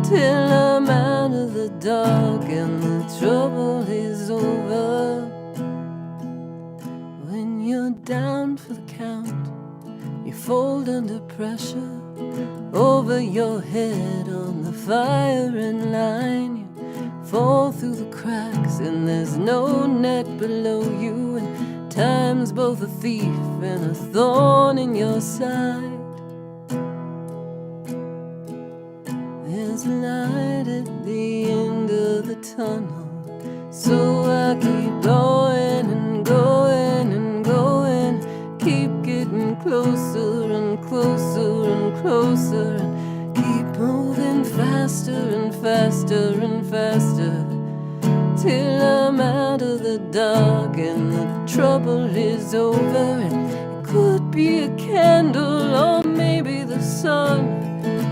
S1: till I'm out of the dark and the trouble is over. When you're down for the count, you fold under pressure, over your head on the firing line. You fall through the cracks and there's no net below you, and time's both a thief and a thorn in your side. There's light at the end of the tunnel, so I keep going and going and going, keep getting closer and closer and closer, and keep moving faster and faster and faster, till I'm out of the dark and the trouble is over. And it could be a candle or maybe the sun,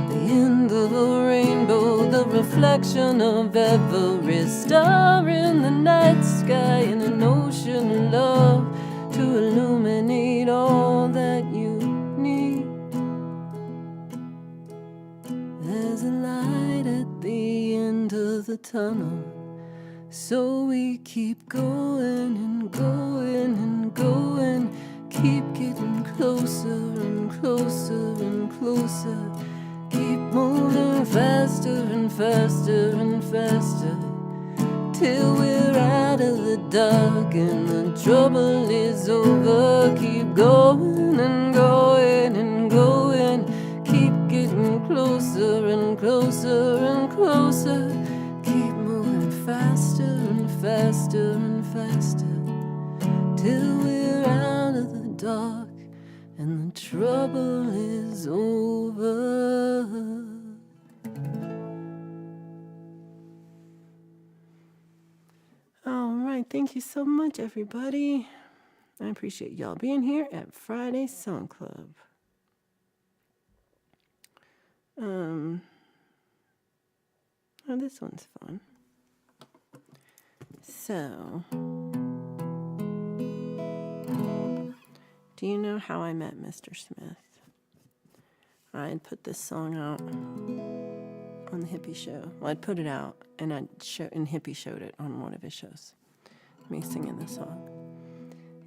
S1: the end of a rainbow, the reflection of every star in the night sky, in an ocean of love to illuminate all that you need. There's a light at the end of the tunnel, so we keep going and going and going, keep getting closer and closer and closer, keep moving faster and faster and faster, till we're out of the dark and the trouble is over. Keep going and going and going, keep getting closer and closer and closer, keep moving faster and faster and faster, till we're out of the dark and the trouble is over. All right, thank you so much, everybody. I appreciate y'all being here at Friday Song Club. Oh, this one's fun. So Do you know how I met Mr. Smith? I had put this song out on the Hippie Show. Well, I'd put it out, and Hippie showed it on one of his shows, me singing the song.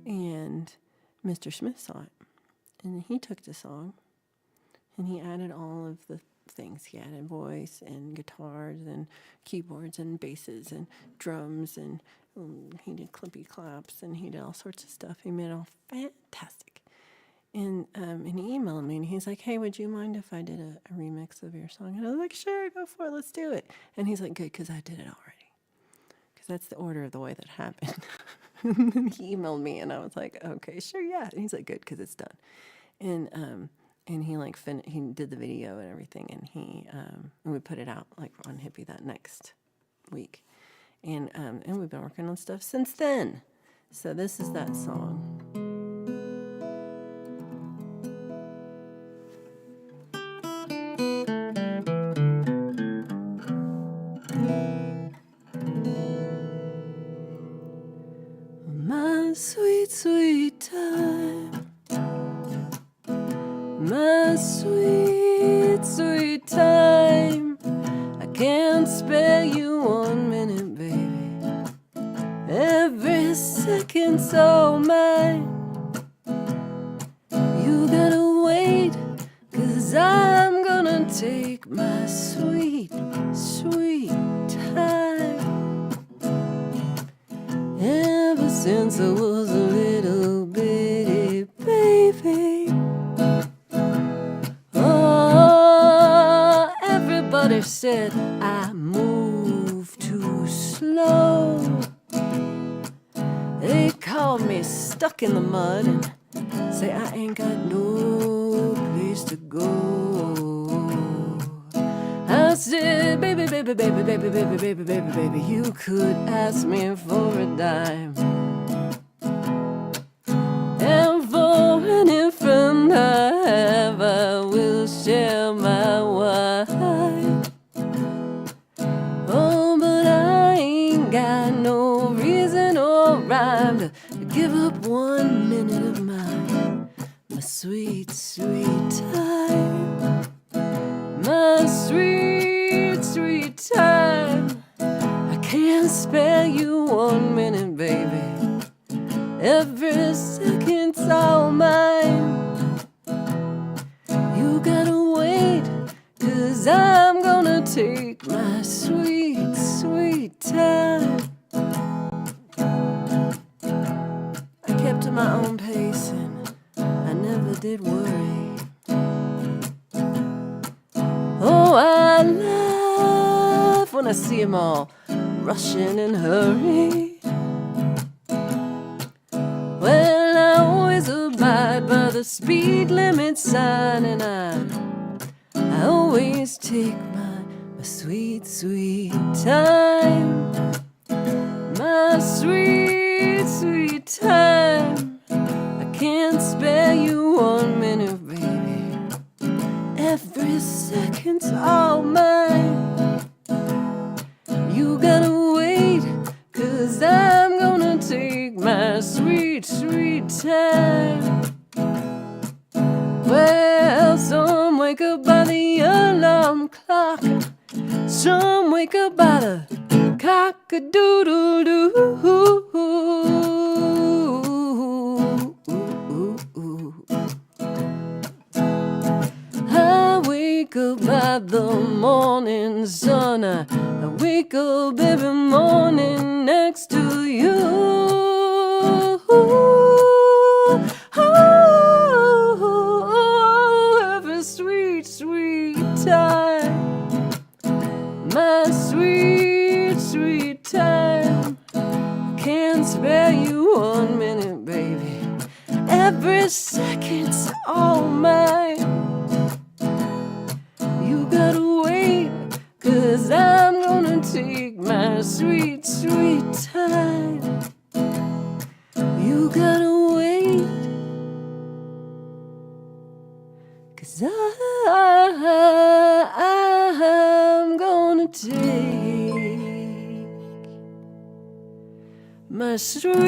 S1: And Mr. Smith saw it, and he took the song, and he added all of the things. He added voice and guitars and keyboards and basses and drums, and he did clippy claps, and he did all sorts of stuff. He made it all fantastic. And he emailed me, and he's like, hey, would you mind if I did a remix of your song? And I was like, sure, go for it, let's do it. And he's like, good, because I did it already. Because that's the order of the way that happened. And then he emailed me, and I was like, okay, sure, yeah. And he's like, good, because it's done. And he like he did the video and everything, and we put it out like on Hippie that next week. And we've been working on stuff since then. So this is that song. My sweet, sweet time. My sweet, sweet time. I can't spare you 1 minute, baby. Every second's all mine. You gotta wait, 'cause I'm gonna take my sweet, sweet time. Ever since I was a little bitty baby. Oh, everybody said I move too slow. They called me stuck in the mud and say I ain't got no place to go. I said, baby, baby, baby, baby, baby, baby, baby, baby, you could ask me for a dime. And for any friend I have, I will share my wine. Oh, but I ain't got no reason or rhyme to give up 1 minute of my sweet, sweet time. My sweet, sweet time. I can't spare you 1 minute, baby. Every second's all mine. You gotta wait, 'cause I'm gonna take my sweet, sweet time. I kept to my own pace and I never did worry. Oh, I laugh when I see them all rushing and hurry. Well, I always abide by the speed limit sign, and I always take my sweet, sweet time. My sweet, sweet time. I can't spare you 1 minute, baby. Every second's all mine. You gotta wait, 'cause I'm gonna take my sweet, sweet time. Well, some wake up by the alarm clock. Some wake up by the cock-a-doodle-doo. I wake up by the morning sun. I wake up every morning next to you. Oh, every sweet, sweet time. My sweet, sweet time. Can't spare you 1 minute, baby. Every second's all mine. You gotta wait, 'cause I'm gonna take my sweet, sweet time. You gotta wait, 'cause I'm gonna take my sweet,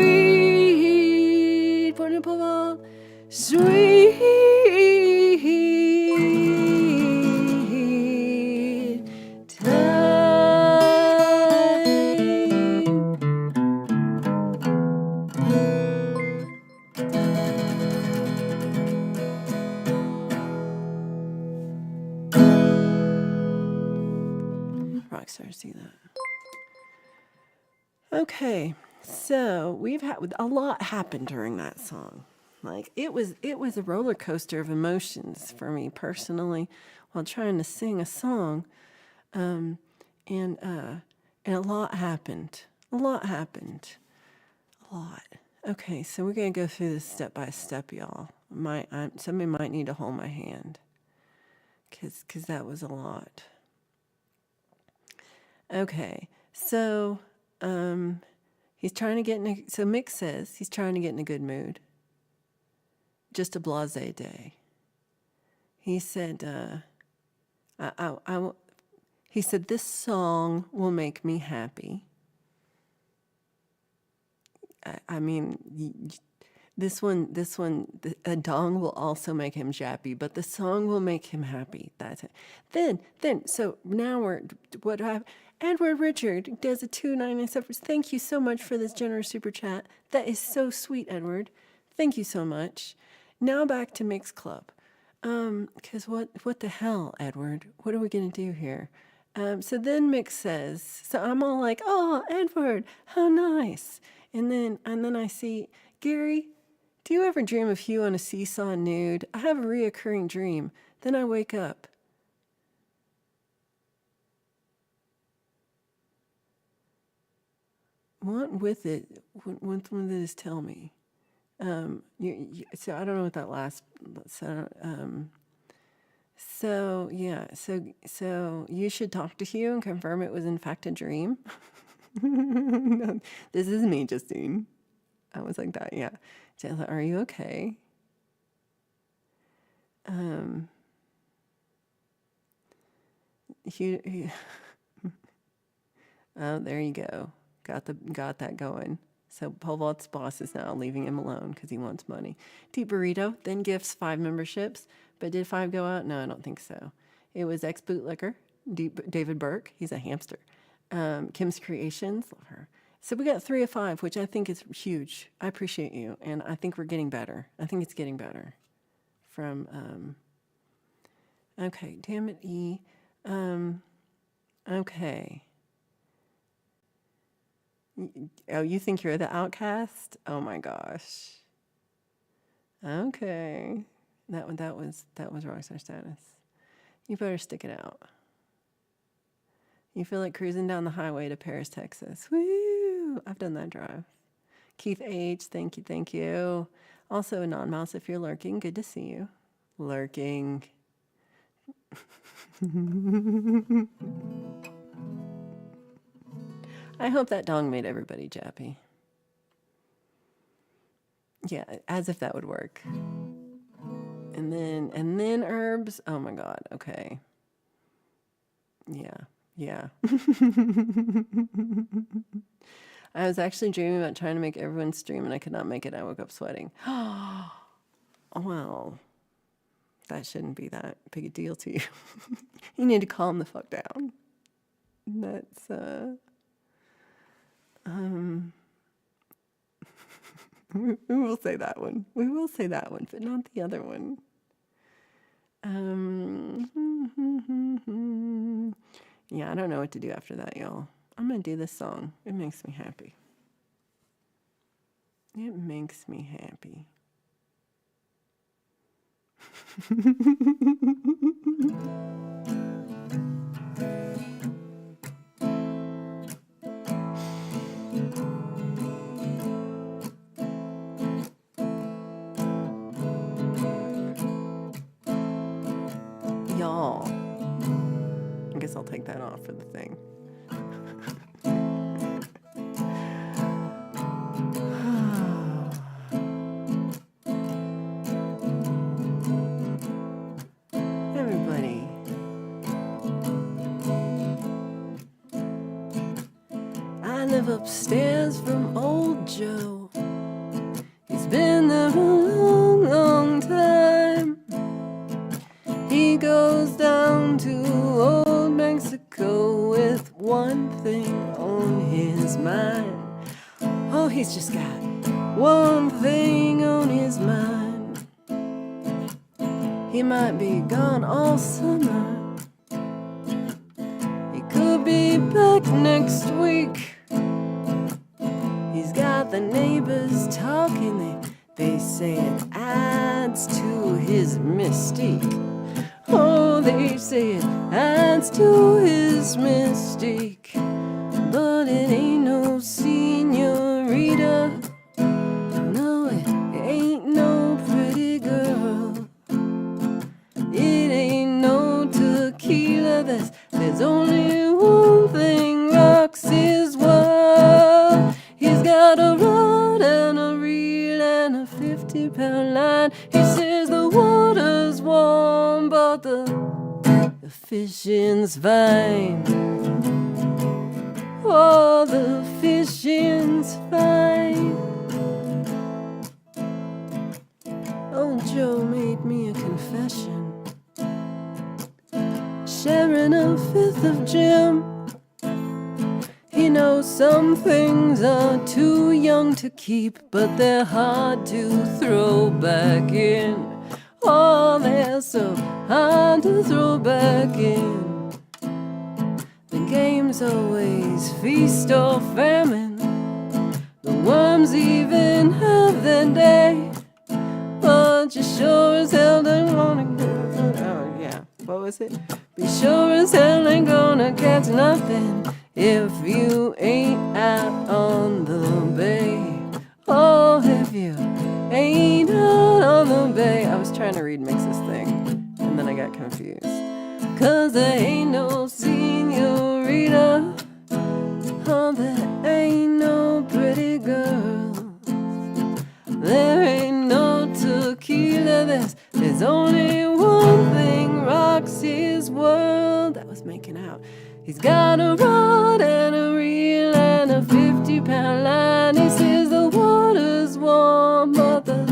S1: sweet time. Rockstar, see that. Okay, so we've had a lot happened during that song. Like it was a roller coaster of emotions for me personally while trying to sing a song, and a lot happened. A lot happened. A lot. Okay, so we're gonna go through this step by step, y'all. Somebody might need to hold my hand, cause that was a lot. Okay, so he's trying to get in. So Mick says he's trying to get in a good mood. Just a blasé day. He said, he said, this song will make me happy. I mean, this one, a dong will also make him jappy, but the song will make him happy. That's it. Then, so now what happened? Edward Richard does a $2.97. Thank you so much for this generous super chat. That is so sweet, Edward. Thank you so much. Now back to Mix Club. Because what the hell, Edward? What are we going to do here? So then Mick says, so I'm all like, oh, Edward, how nice. And then I see, Gary, do you ever dream of you on a seesaw nude? I have a reoccurring dream. Then I wake up. What with it? What does tell me? So I don't know what that last. So yeah. So you should talk to Hugh and confirm it was in fact a dream. No, this is me, Justine. I was like that. Yeah. So I was like, are you okay? Hugh. Oh, there you go. Got that going. So Polvot's boss is now leaving him alone because he wants money. Deep Burrito then gifts 5 memberships. But did 5 go out? No, I don't think so. It was ex-bootlicker, David Burke. He's a hamster. Kim's Creations, love her. So we got 3 of 5, which I think is huge. I appreciate you. And I think we're getting better. I think it's getting better. From, okay, damn it, E. Okay. Oh, you think you're the outcast? Oh my gosh. Okay. That was rockstar status. You better stick it out. You feel like cruising down the highway to Paris, Texas. Woo! I've done that drive. Keith H, thank you. Also, Anon Mouse, if you're lurking, good to see you. Lurking. I hope that dong made everybody jappy. Yeah, as if that would work. And then herbs. Oh my God. Okay. Yeah. I was actually dreaming about trying to make everyone stream and I could not make it. I woke up sweating. Oh, well, that shouldn't be that big a deal to you. You need to calm the fuck down. That's, we will say that one. We will say that one, but not the other one. Yeah, I don't know what to do after that, y'all. I'm going to do this song. It makes me happy. It makes me happy. Y'all. I guess I'll take that off for the thing. Everybody. I live upstairs from old Joe. He's been there a long, long he goes down to old Mexico with one thing on his mind. Oh, he's just got one thing on his mind. He might be gone all summer. He could be back next week. He's got the neighbors talking. They say it adds to his mystique. Oh, they say it adds to his mystique. But it ain't no señorita. No, it ain't no pretty girl. It ain't no tequila. There's only one thing rocks his world. He's got a rod and a reel and a 50-pound line. He says the water's warm, but the fishing's fine. Oh, the fishing's fine. Old Joe made me a confession, sharing a fifth of Jim. He knows some things are too young to keep, but they're hard to throw back in. Oh, they're so hard to throw back in. The game's always feast or famine. The worms even have their day. But you sure as hell don't wanna go. Oh, yeah. What was it? Be sure as hell ain't gonna catch nothing if you ain't out on the bay. Oh, if you ain't out on the bay. I was trying to read Mix's thing, and then I got confused. 'Cause there ain't no señorita. Oh, there ain't no pretty girl. There ain't no tequila. There's only one thing rocks his world. That was making out. He's got a rod and a reel and a 50-pound line. He says the water's warm, but the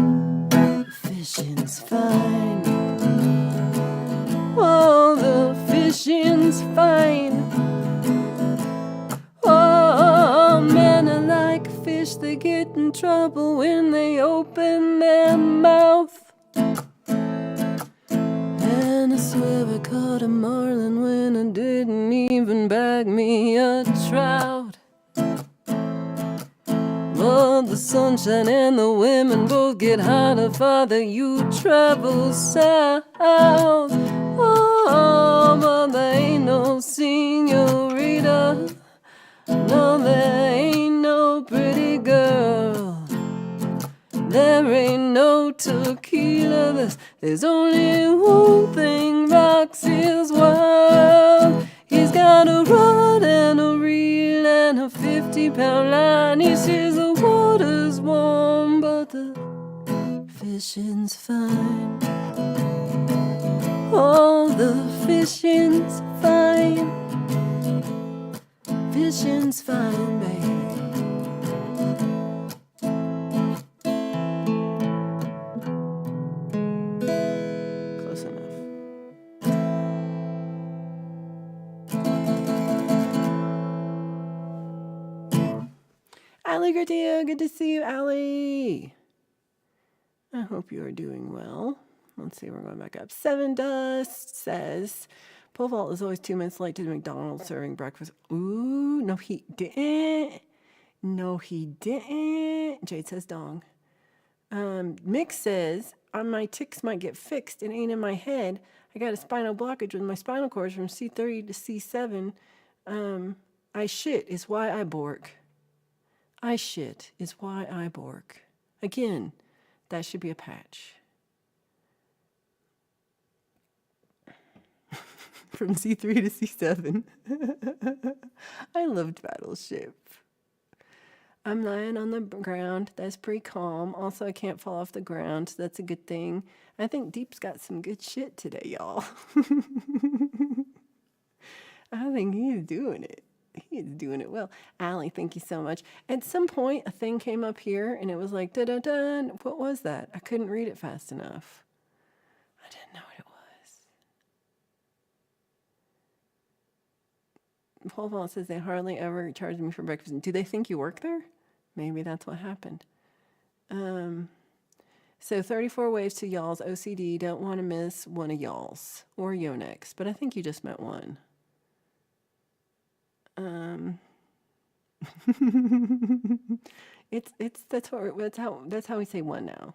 S1: fishing's fine. Oh, the fishing's fine. Oh, men are like fish. They get in trouble when they open their mouth. And I swear I caught a marlin when I didn't even bag me a trout. But the sunshine and the women both get hotter farther you travel south. Oh, but there ain't no señorita. No, there ain't no pretty girl. There ain't no tequila. There's only one thing rocks his world. He's got a rod and a reel and a 50-pound line. He says the water's warm, but the fishing's fine. Oh, the fishing's fine. Fishing's fine, baby. Close enough. Allie Gertia, good to see you, Allie. I hope you are doing well. Let's see, we're going back up. Seven Dust says, Pole Vault is always 2 minutes late to the McDonald's serving breakfast. Ooh, no he didn't. No he didn't. Jade says dong. Mick says, my tics might get fixed. It ain't in my head. I got a spinal blockage with my spinal cords from C3 to C7. I shit is why I bork. I shit is why I bork. Again, that should be a patch. From C3 to C7. I loved Battleship. I'm lying on the ground. That's pretty calm. Also, I can't fall off the ground, so that's a good thing. I think Deep's got some good shit today, y'all. I think he's doing it. He's doing it well. Allie, thank you so much. At some point, a thing came up here, and it was like, da-da-da. What was that? I couldn't read it fast enough. I didn't know what it was. Paul Vault says they hardly ever charge me for breakfast. Do they think you work there? Maybe that's what happened. So 34 ways to y'all's OCD. Don't want to miss one of y'all's or Yonex, but I think you just meant one. That's how we say one now.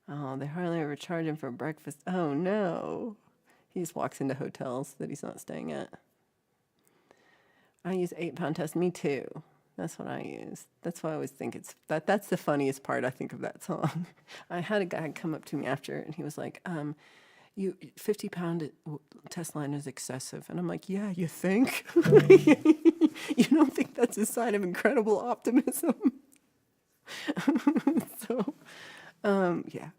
S1: Oh, they hardly ever charge him for breakfast. Oh no. He just walks into hotels that he's not staying at. I use 8-pound test. Me too. That's what I use. That's why I always think that's the funniest part, I think, of that song. I had a guy come up to me after, and he was like, you 50-pound test line is excessive. And I'm like, yeah, you think? You don't think that's a sign of incredible optimism? So, yeah,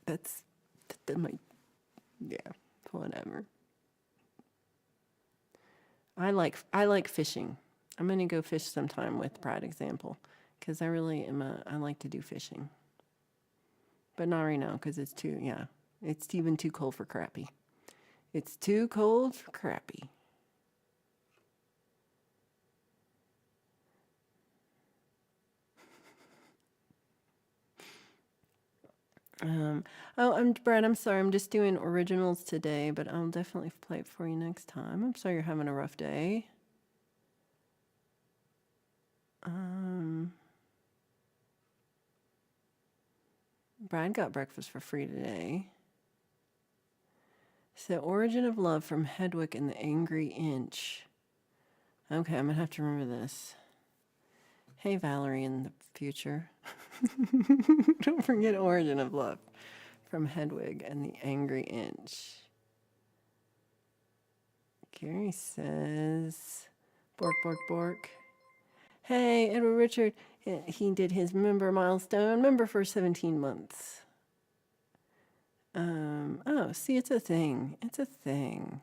S1: that might, yeah, whatever. I like fishing. I'm gonna go fish sometime with Brad Example, because I really am I like to do fishing. But not right now, because it's even too cold for crappie. It's too cold for crappie. Brad, I'm sorry. I'm just doing originals today, but I'll definitely play it for you next time. I'm sorry you're having a rough day. Brad got breakfast for free today. So, Origin of Love from Hedwig and the Angry Inch. Okay, I'm going to have to remember this. Hey, Valerie in the future. Don't forget Origin of Love from Hedwig and the Angry Inch. Gary says, bork, bork, bork. Hey, Edward Richard, he did his member milestone, for 17 months. Oh, see, it's a thing. It's a thing.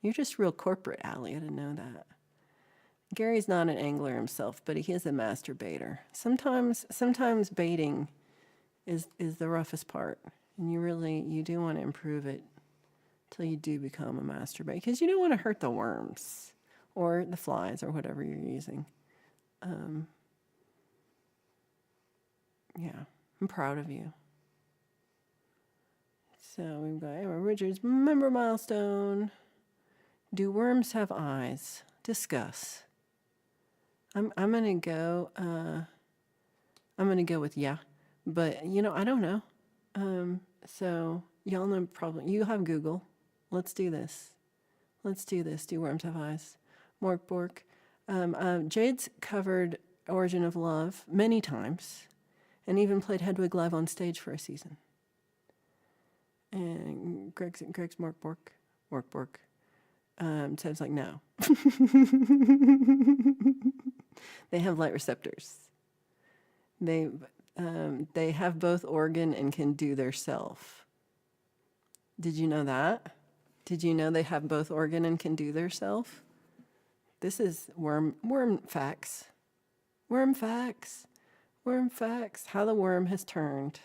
S1: You're just real corporate, Allie. I didn't know that. Gary's not an angler himself, but he is a masturbator. Sometimes baiting is the roughest part, and you do want to improve it till you do become a masturbator, because you don't want to hurt the worms or the flies or whatever you're using. Yeah, I'm proud of you. So we've got Emma Richards, member milestone. Do worms have eyes? Discuss. I'm gonna go. I'm gonna go with yeah, but I don't know. So y'all know probably you have Google. Let's do this. Do worms have eyes? Mork bork. Jade's covered Origin of Love many times, and even played Hedwig live on stage for a season. And Greg's Mork bork. Sounds like no. They have light receptors. They have both organ and can do their self. Did you know that? Did you know they have both organ and can do their self? This is worm facts. Worm facts. How the worm has turned.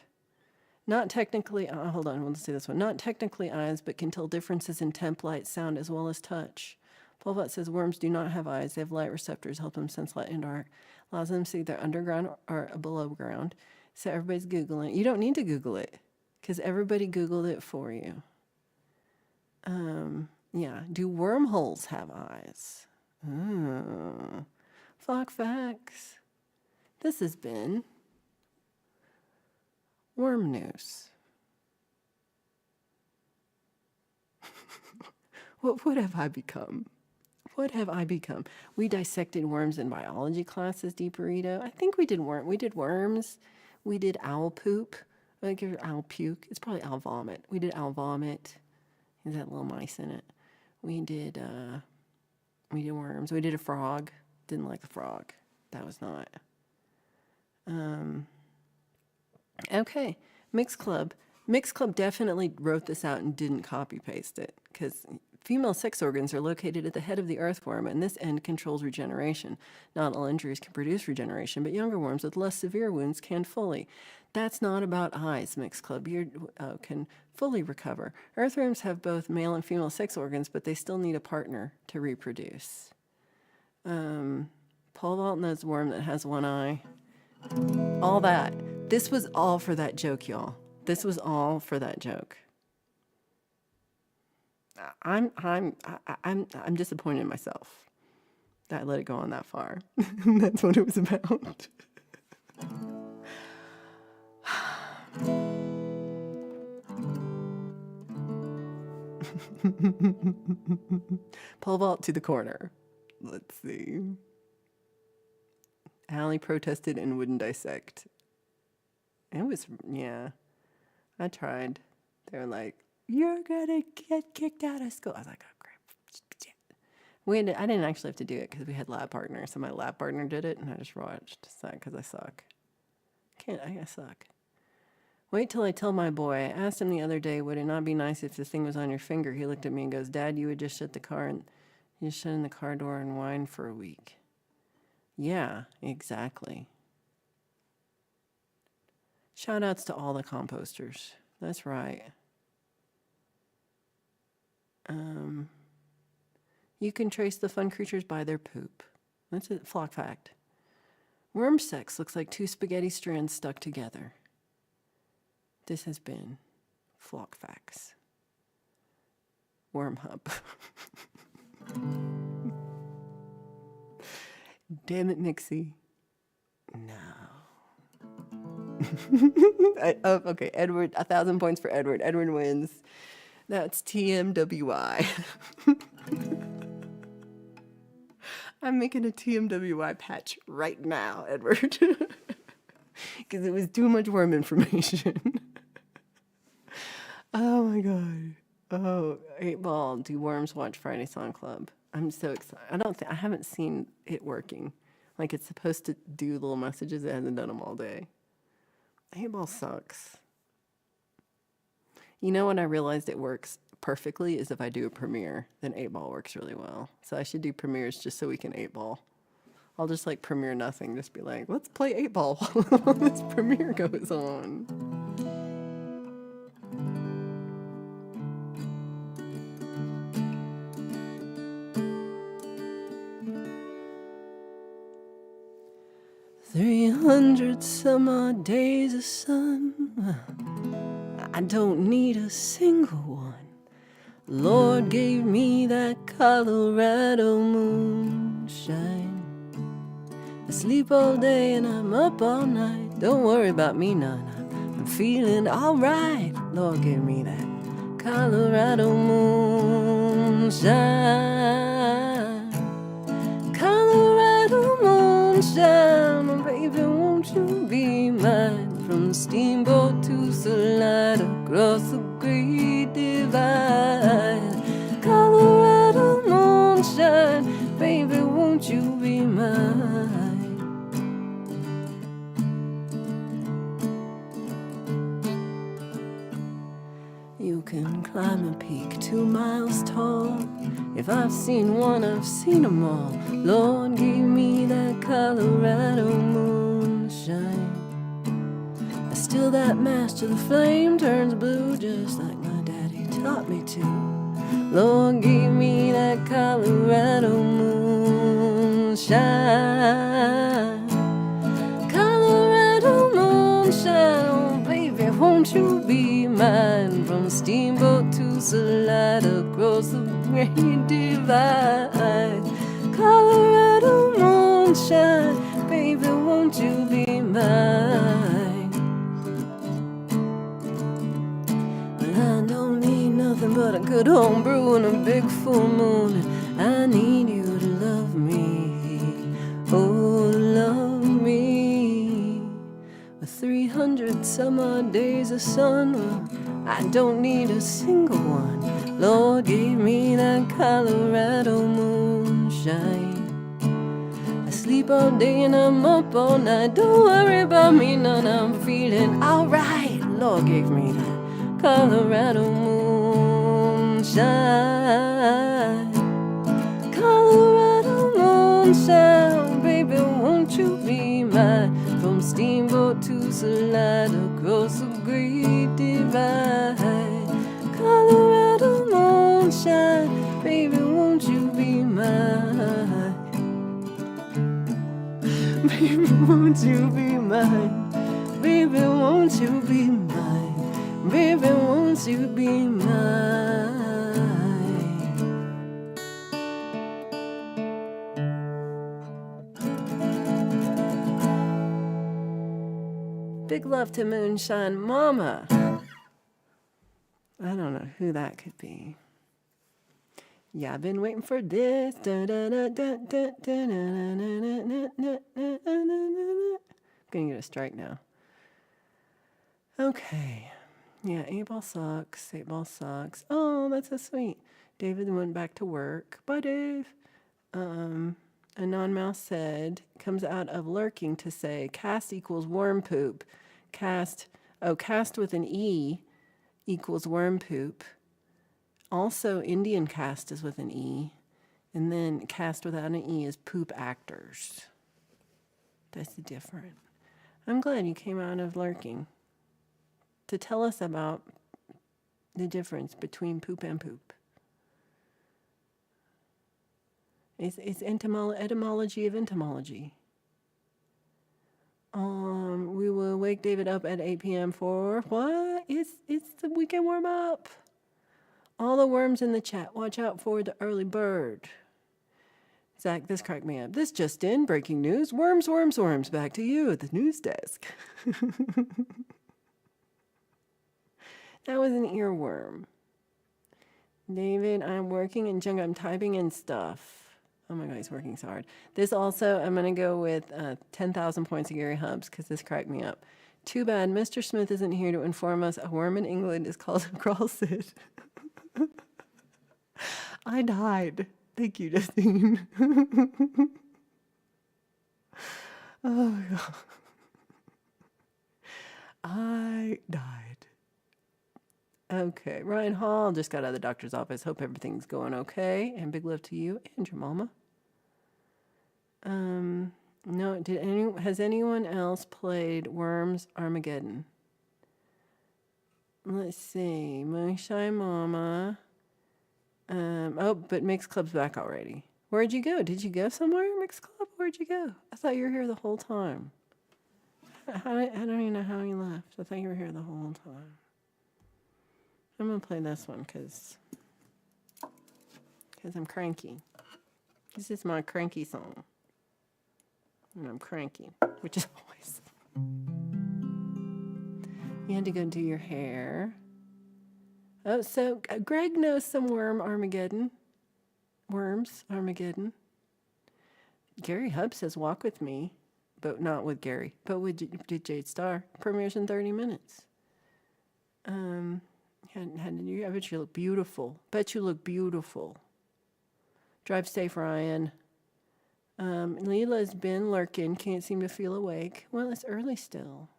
S1: Not technically, hold on, let's do this one. Not technically eyes, but can tell differences in temp, light, sound, as well as touch. Polvat says worms do not have eyes. They have light receptors, help them sense light and dark. Allows them to see either underground or below ground. So everybody's Googling it. You don't need to Google it, because everybody Googled it for you. Yeah. Do wormholes have eyes? Flock facts. This has been Worm News. What have I become? What have I become? We dissected worms in biology classes, Deep Burrito. I think we did worms. We did owl poop. I give it owl puke. It's probably owl vomit. We did owl vomit. There's that little mice in it. We did worms. We did a frog. Didn't like the frog. That was not. Okay. Mix Club definitely wrote this out and didn't copy paste it, because Female sex organs are located at the head of the earthworm, and this end controls regeneration. Not all injuries can produce regeneration, but younger worms with less severe wounds can fully. That's not about eyes, Mixed Club. You can fully recover. Earthworms have both male and female sex organs, but they still need a partner to reproduce. Pole vault nose worm that has one eye. All that. This was all for that joke, y'all. This was all for that joke. I'm disappointed in myself that I let it go on that far. That's what it was about. Pole vault to the corner. Let's see. Allie protested and wouldn't dissect. It was, yeah. I tried. They were like, "You're gonna get kicked out of school." I was like, "Oh crap!" I didn't actually have to do it because we had lab partners, so my lab partner did it, and I just watched. Because I suck. I suck. Wait till I tell my boy. I asked him the other day, would it not be nice if the thing was on your finger? He looked at me and goes, "Dad, you would just shut in the car door and whine for a week." Yeah, exactly. Shout outs to all the composters. That's right. You can trace the fun creatures by their poop. That's a flock fact. Worm sex looks like two spaghetti strands stuck together. This has been Flock Facts. Worm Hub. Damn it, Nixie. No. Okay, Edward, 1,000 points for Edward. Edward wins. That's TMWI. I'm making a TMWI patch right now, Edward. Because it was too much worm information. Oh my god. Oh, 8-Ball. Do worms watch Friday Song Club? I'm so excited. I haven't seen it working. Like it's supposed to do little messages. It hasn't done them all day. 8-Ball sucks. You know when I realized it works perfectly is if I do a premiere, then 8-Ball works really well. So I should do premieres just so we can 8-Ball. I'll just like premiere nothing, just be like, let's play 8-Ball while this premiere goes on. "300 some odd days of sun. I don't need a single one. Lord gave me that Colorado moonshine. I sleep all day and I'm up all night. Don't worry about me none. I'm feeling alright. Lord gave me that Colorado moonshine. Colorado moonshine, baby, won't you be mine? From the steamboat to Salida, across the Great Divide. Colorado moonshine, baby, won't you be mine? You can climb a peak 2 miles tall. If I've seen one, I've seen them all. Lord gave me that Colorado moonshine. I still that match till the flame turns blue, just like my daddy taught me to. Lord gave me that Colorado moonshine. Colorado moonshine, oh baby, won't you be mine? From a steamboat to Salida, across the Great Divide. Colorado moonshine, baby, won't you be mine? But I don't need nothing but a good home brew and a big full moon. I need you to love me, oh, love me. With 300 some odd days of sun, I don't need a single one. Lord gave me that Colorado moonshine. I sleep all day and I'm up all night. Don't worry about me none, I'm feeling alright. Lord gave me that Colorado moonshine. to slide across the great divide. Colorado moonshine, baby, won't you be mine? Baby, won't you be mine? Baby, won't you be mine? Baby, won't you be mine? Big love to Moonshine Mama. I don't know who that could be. Yeah, I've been waiting for this. Gonna get a strike now. Okay. Yeah, 8-ball sucks. 8-ball sucks. Oh, that's so sweet. David went back to work. Bye, Dave. Anon Mouse said, comes out of lurking to say, cast equals worm poop. Cast with an E equals worm poop. Also, Indian cast is with an E. And then cast without an E is poop actors. That's different. I'm glad you came out of lurking to tell us about the difference between poop and poop. It's etymology of entomology. We will wake David up at 8 p.m. for what? It's the weekend warm up. All the worms in the chat, watch out for the early bird. Zach, this cracked me up. This just in, breaking news. Worms. Back to you at the news desk. That was an earworm. David, I'm working in junk. I'm typing in stuff. Oh my God, he's working so hard. This also, I'm going to go with 10,000 points of Gary Hubs because this cracked me up. Too bad Mr. Smith isn't here to inform us a worm in England is called a crawlsid. I died. Thank you, Justine. Oh my God. I died. Okay, Ryan Hall just got out of the doctor's office. Hope everything's going okay. And big love to you and your mama. No, has anyone else played Worms Armageddon? Let's see. Moonshine Mama. But Mix Club's back already. Where'd you go? Did you go somewhere, Mix Club? Where'd you go? I thought you were here the whole time. I don't even know how you left. I thought you were here the whole time. I'm going to play this one because I'm cranky. This is my cranky song. And I'm cranky, which is always. You had to go do your hair. Oh, so Greg knows some Worms Armageddon. Gary Hub says walk with me, but not with Gary, but with Jade Star. Premieres in 30 minutes. I bet you look beautiful. Drive safe, Ryan. Leela's been lurking. Can't seem to feel awake. Well, it's early still.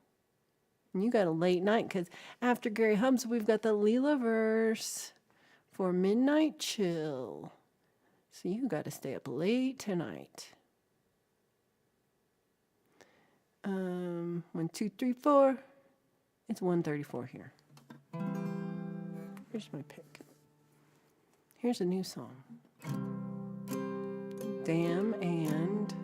S1: And you got a late night because after Gary Hubs, we've got the Leela-verse for Midnight Chill. So you got to stay up late tonight. 1, 2, 3, 4. It's 1:34 here. Here's my pick. Here's a new song. Damn and...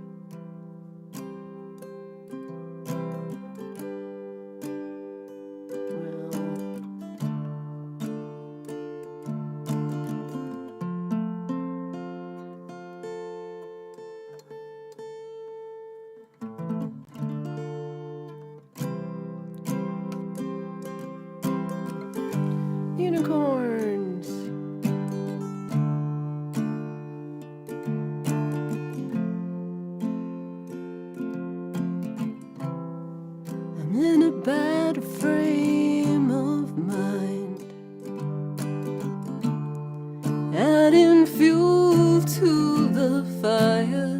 S1: Unicorns. I'm in a bad frame of mind, adding fuel to the fire.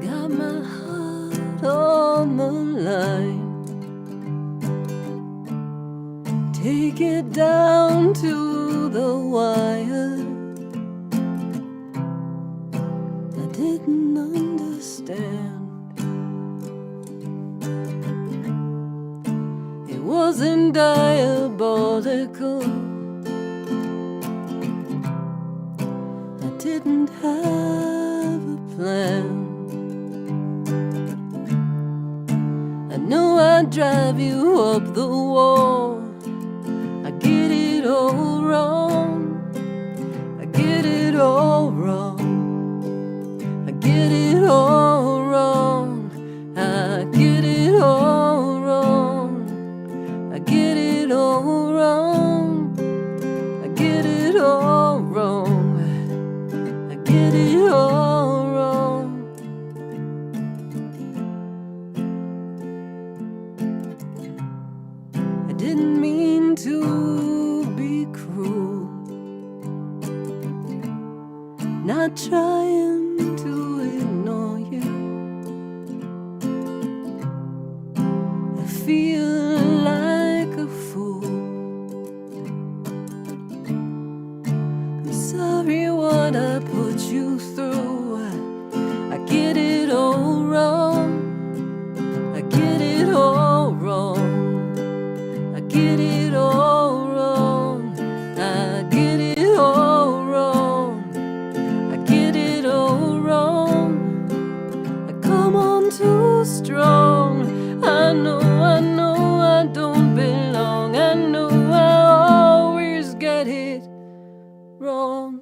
S1: Got my heart on the line. Take it down to the wire. I didn't understand wasn't diabolical. I didn't have a plan. I know I'd drive you up the wall. I get it all wrong. I get it all wrong. I get it all wrong. I get it all wrong. I get it all wrong. I get it all wrong. I get it all wrong. I didn't mean to be cruel. Not trying to ignore you. I feel like a fool. I'm sorry what I put you through. I get it all wrong. I get it all wrong. I get it all wrong. I get it all wrong. I get it all wrong. I come on too strong. I know I don't belong. I know I always get it wrong.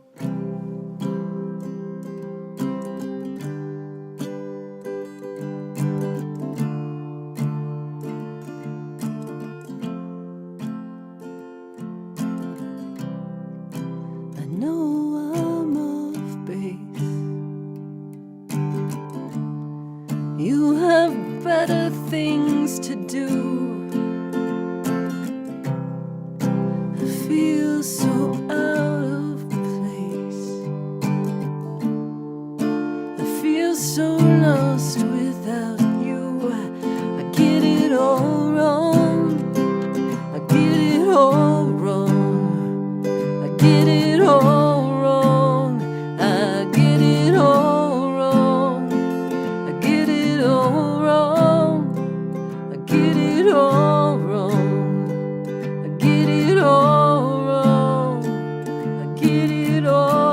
S1: I know I'm off base. You have better things to do. I feel so out of place. I feel so lost without you. I get it all wrong. I get it all wrong. I get it all wrong. I get it all wrong. I get it all wrong. I get it all wrong. I get it all wrong. I get it all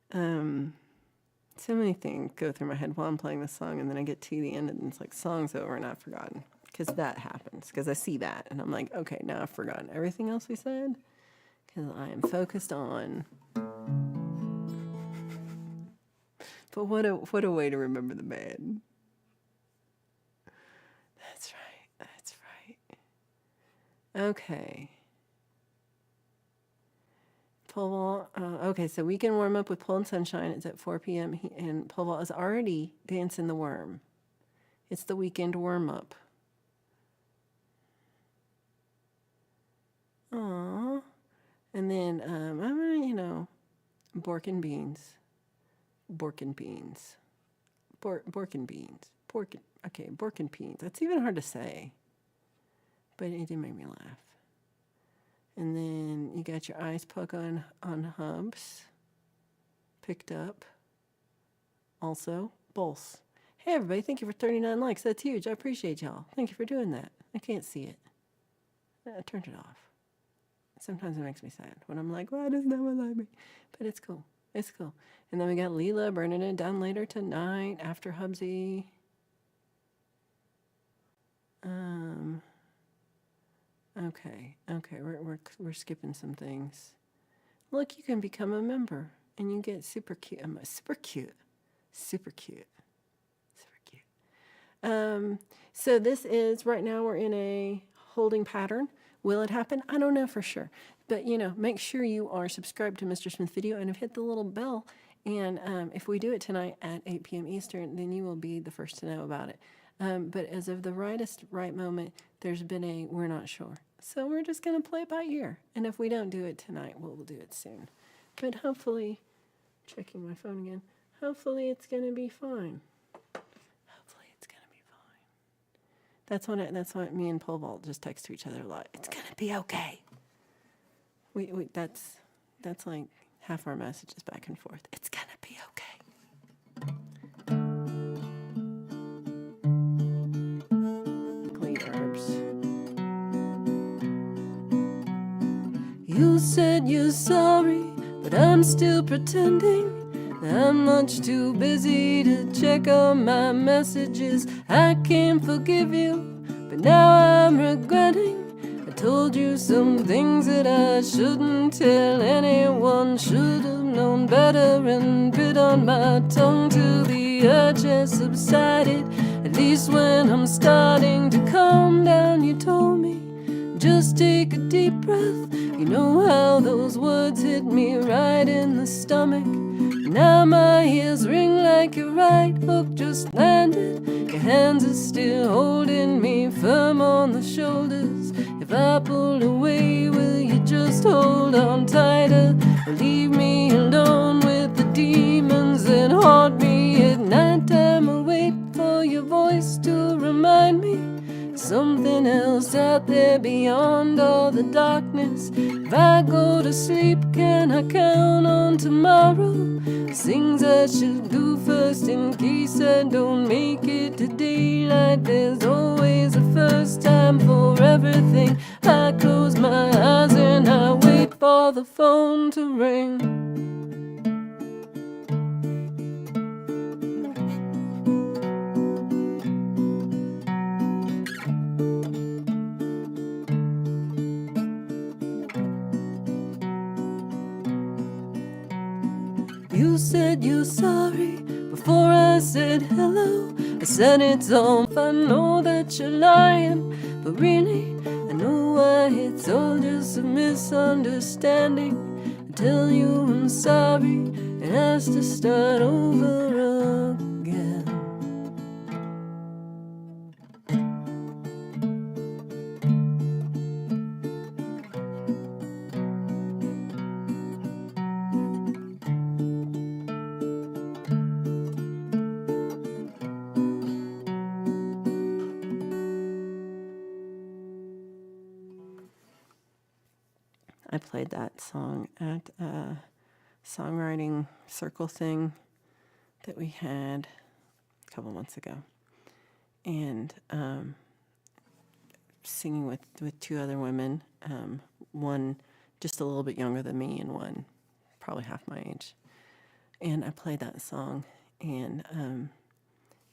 S1: wrong. So many things go through my head while I'm playing this song, and then I get to the end and it's like, song's over and I've forgotten. Because that happens, because I see that and I'm like, okay, now I've forgotten everything else we said because I am focused on. But what a way to remember the band. That's right, that's right. Okay. Pole vault. Okay, so we can warm up with Pole and Sunshine. It's at 4 p.m. And pole vault is already dancing the worm. It's the weekend warm up. Aww. And then I'm gonna, Bork and beans. Bork and beans. Bork and beans. Okay, Bork and beans. That's even hard to say. But it did make me laugh. And then you got your ice puck on hubs. Picked up. Also, Bulls. Hey everybody, thank you for 39 likes. That's huge. I appreciate y'all. Thank you for doing that. I can't see it. I turned it off. Sometimes it makes me sad when I'm like, why does no one like me? But it's cool. It's cool. And then we got Leela burning it down later tonight after Hubsy. Okay, we're skipping some things. Look, you can become a member and you get super cute. Super cute. So this is, right now we're in a holding pattern. Will it happen? I don't know for sure. But, make sure you are subscribed to Mr. Smith Video and have hit the little bell. And if we do it tonight at 8 p.m. Eastern, then you will be the first to know about it. But as of the right moment, there's been we're not sure. So we're just going to play it by ear. And if we don't do it tonight, we'll do it soon. But hopefully, checking my phone again, hopefully it's going to be fine. That's what me and Pole Vault just text to each other a lot. It's gonna be okay. That's like half our messages back and forth. It's gonna be okay. Clean herbs. You said you're sorry, but I'm still pretending. I'm much too busy to check on my messages. I can't forgive you, but now I'm regretting. I told you some things that I shouldn't tell anyone. Should have known better and bit on my tongue till the urge has subsided. At least when I'm starting to calm down, you told me, just take a deep breath. You know how those words hit me right in the stomach. Now my ears ring like your right hook just landed. Your hands are still holding me firm on the shoulders. If I pull away, will you just hold on tighter? Or leave me alone with the demons that haunt me at nighttime? I'll wait for your voice to remind me something else out there beyond all the darkness. If I go to sleep, can I count on tomorrow? Things I should do first in case I don't make it to daylight. There's always a first time for everything. I close my eyes and I wait for the phone to ring. You said you're sorry before I said hello. I said it's all. I know that you're lying, but really I know why. It's all just a misunderstanding. I tell you I'm sorry and ask to start over again. I played that song at a songwriting circle thing that we had a couple months ago. And singing with two other women, one just a little bit younger than me and one probably half my age. And I played that song, and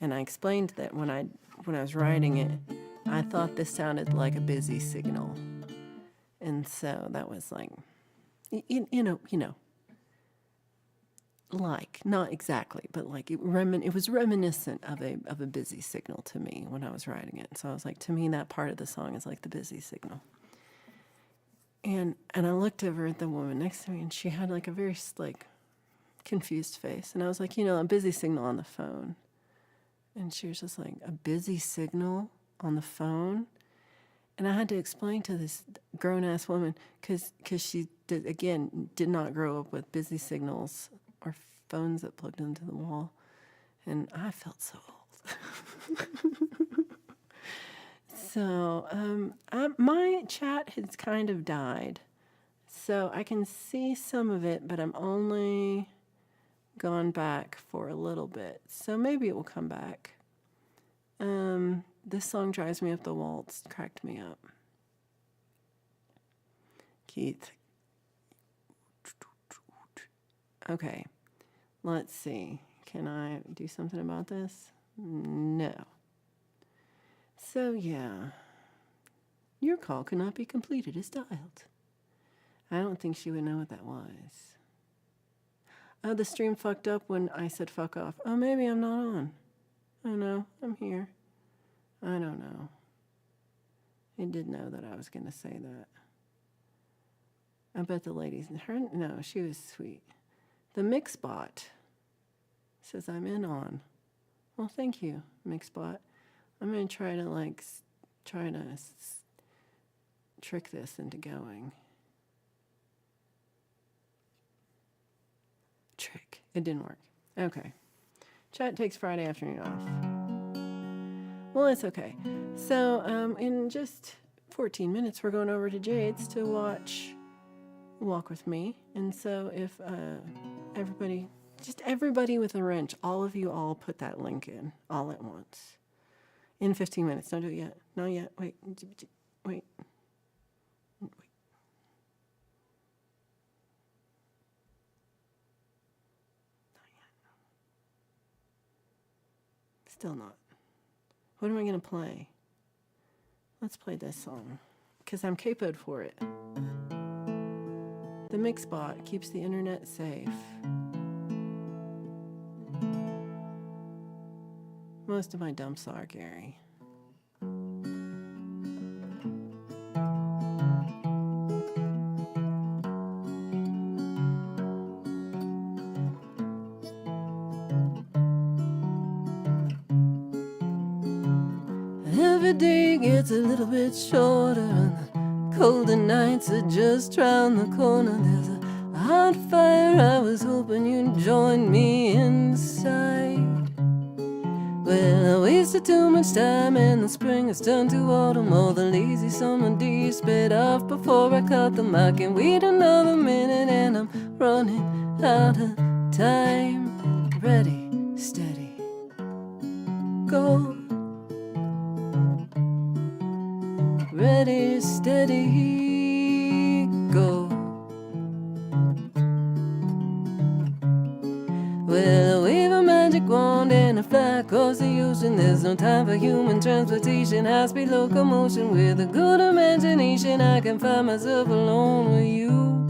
S1: I explained that when I was writing it, I thought this sounded like a busy signal. And so that was like, you know, like, not exactly, but like it was reminiscent of a busy signal to me when I was writing it. So I was like, to me, that part of the song is like the busy signal. And I looked over at the woman next to me, and she had like a very like confused face. And I was like, a busy signal on the phone. And she was just like, a busy signal on the phone? And I had to explain to this grown-ass woman, because she, did not grow up with busy signals or phones that plugged into the wall. And I felt so old. So my chat has kind of died. So I can see some of it, but I'm only gone back for a little bit. So maybe it will come back. This song drives me up the wall. It's cracked me up. Keith. Okay. Let's see. Can I do something about this? No. So, yeah. Your call cannot be completed as dialed. I don't think she would know what that was. Oh, the stream fucked up when I said fuck off. Oh, maybe I'm not on. Oh, no, I'm here. I don't know. It did know that I was going to say that. I bet the ladies, no, she was sweet. The Mixbot says I'm in on. Well, thank you, Mixbot. I'm going to try to trick this into going. Trick. It didn't work. Okay. Chat takes Friday afternoon off. Well, it's okay. So in just 14 minutes, we're going over to Jade's to watch Walk With Me. And so if everybody, just everybody with a wrench, all of you all put that link in all at once. In 15 minutes. Don't do it yet. Not yet. Wait. Wait. Still not. What am I going to play? Let's play this song. Because I'm capoed for it. The mix bot keeps the internet safe. Most of my dumps are, Gary. Every day gets a little bit shorter, and the colder nights are just round the corner. There's a hot fire, I was hoping you'd join me inside. Well, I wasted too much time, and the spring has turned to autumn. All the lazy summer days sped off before I caught them. I can wait another minute, and I'm running out of time. Ready, steady, go. Ready, steady, go. Well, I wave a magic wand and I fly across the ocean. There's no time for human transportation, high-speed locomotion. With a good imagination, I can find myself alone with you.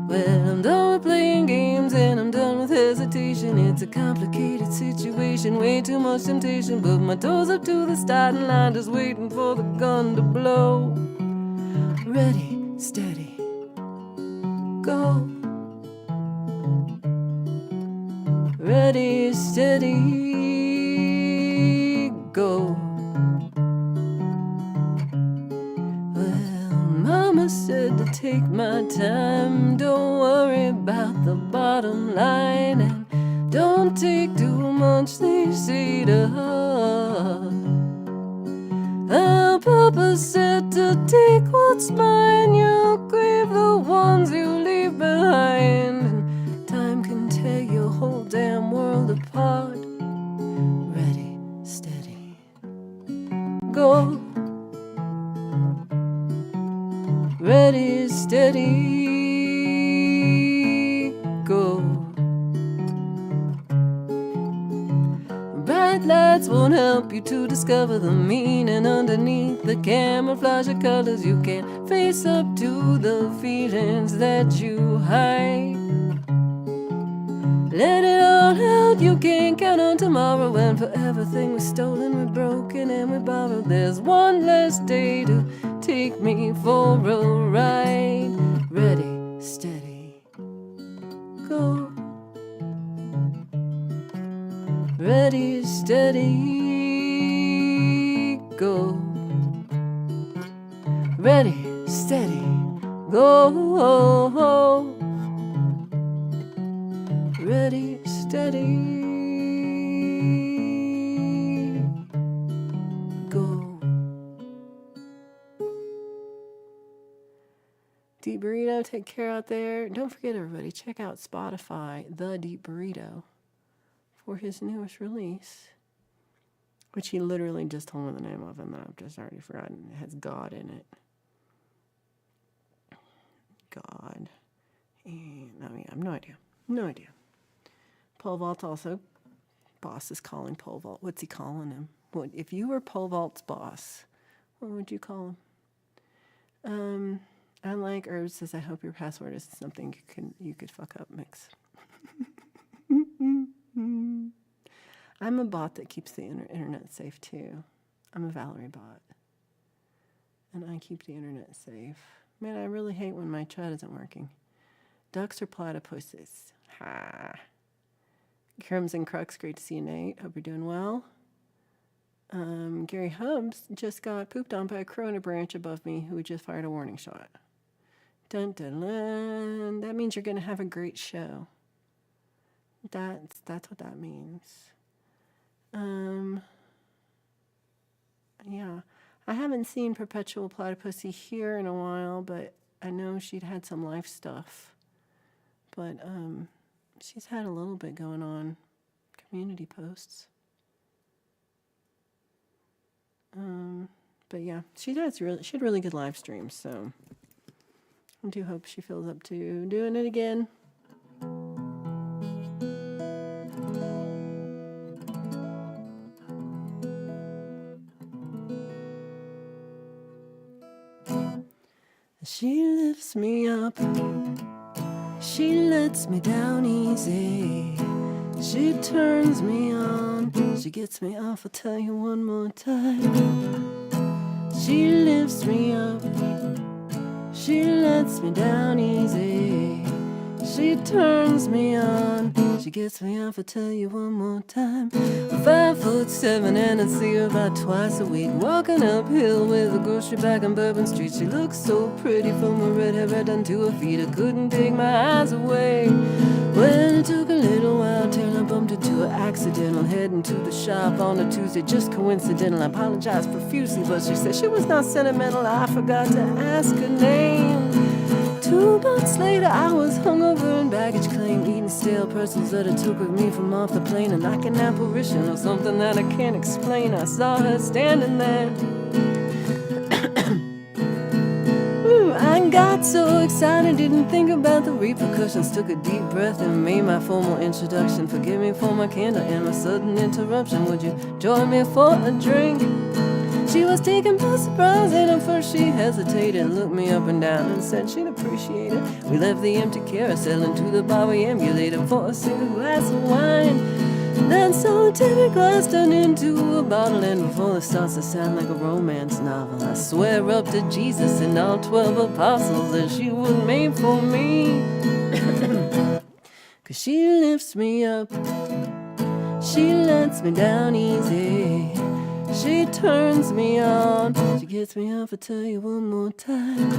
S1: Well, I'm done with playing games and I'm done with hesitation. It's a complicated situation, way too much temptation. Put my toes up to the starting line, just waiting for the gun to blow. Ready, steady, go. Ready, steady, go. Well, Mama said to take my time. Don't worry about the bottom line, and don't take too much, they say to her. And Papa said to take what's mine. You'll grieve the ones you leave behind, and time can tear your whole damn world apart. Ready, steady, go. Ready, steady, go. Bright lights won't help you to discover the meaning underneath the camouflage of colors. You can't face up to the feelings that you hide. Let it all out, you can't count on tomorrow. When for everything was stolen, we're broken and we borrowed. There's one less day to take me for a ride. Ready, steady, go. Ready, steady, go. Ready, steady, go. Ready, steady, go. Deep Burrito, take care out there. Don't forget, everybody, check out Spotify, The Deep Burrito, for his newest release, which he literally just told me the name of, and I've just already forgotten. It has God in it. God. And I mean, I have no idea. No idea. Pole vault also. Boss is calling pole vault. What's he calling him? What if you were pole vault's boss? What would you call him? Unlike Herb says, I hope your password is something you could fuck up. Mix. I'm a bot that keeps the internet safe too. I'm a Valerie bot, and I keep the internet safe. Man, I really hate when my chat isn't working. Ducks or platypuses? Ha. Crimson Crux, great to see you, Nate. Hope you're doing well. Gary Hubbs just got pooped on by a crow in a branch above me who just fired a warning shot. Dun dun dun. That means you're going to have a great show. That's what that means. I haven't seen Perpetual Platypussy here in a while, but I know she'd had some life stuff. But she's had a little bit going on, community posts. But yeah, she had really good live streams, so I do hope she feels up to doing it again. She lifts me up, she lets me down easy. She turns me on, she gets me off, I'll tell you one more time. She lifts me up, she lets me down easy. She turns me on, she gets me off, I'll tell you one more time. I'm 5'7" and I see her about twice a week, walking uphill with a grocery bag on Bourbon Street. She looks so pretty from her red hair right down to her feet. I couldn't take my eyes away. Well, it took a little while till I bumped into her accidental, heading to the shop on a Tuesday, just coincidental. I apologized profusely, but she said she was not sentimental. I forgot to ask her name. 2 months later, I was hungover and baggage claim, eating stale pretzels that I took with me from off the plane, and like an apparition or something that I can't explain, I saw her standing there. I got so excited, didn't think about the repercussions. Took a deep breath and made my formal introduction. Forgive me for my candor and my sudden interruption. Would you join me for a drink? She was taken by surprise, and at first she hesitated, looked me up and down and said she'd appreciate it. We left the empty carousel into the bar we ambulated for a single glass of wine. That solitary glass turned into a bottle, and before it starts to sound like a romance novel, I swear up to Jesus and all 12 apostles that she was made for me. 'Cause she lifts me up, she lets me down easy. She turns me on, she gets me up, I'll tell you one more time.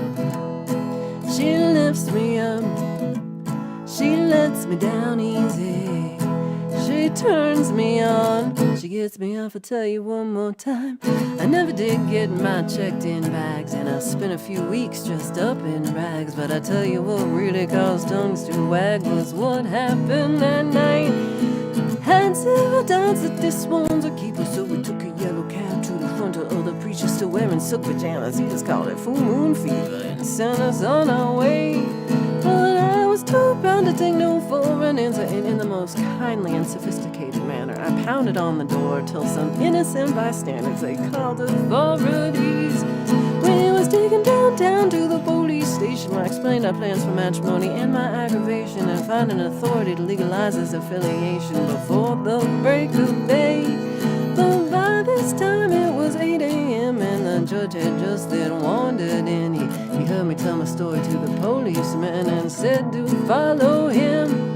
S1: She lifts me up, she lets me down easy. She turns me on, she gets me off, I'll tell you one more time. I never did get my checked-in bags, and I spent a few weeks dressed up in rags. But I tell you what really caused tongues to wag was what happened that night. Had several doubts that this one's a keeper, so we took a yellow cab to the front of the preacher still wearing silk pajamas. He just called it full moon fever and sent us on our way. But I was too proud to take no for an answer, and in the most kindly and sophisticated manner, I pounded on the door till some innocent bystanders, they called authorities. When it was taken downtown to the police station, I explained our plans for matrimony and my aggravation, and found an authority to legalize his affiliation before the break of day. But by this time it was 8 a.m. and the judge had just then wandered in. He heard me tell my story to the policeman and said to follow him.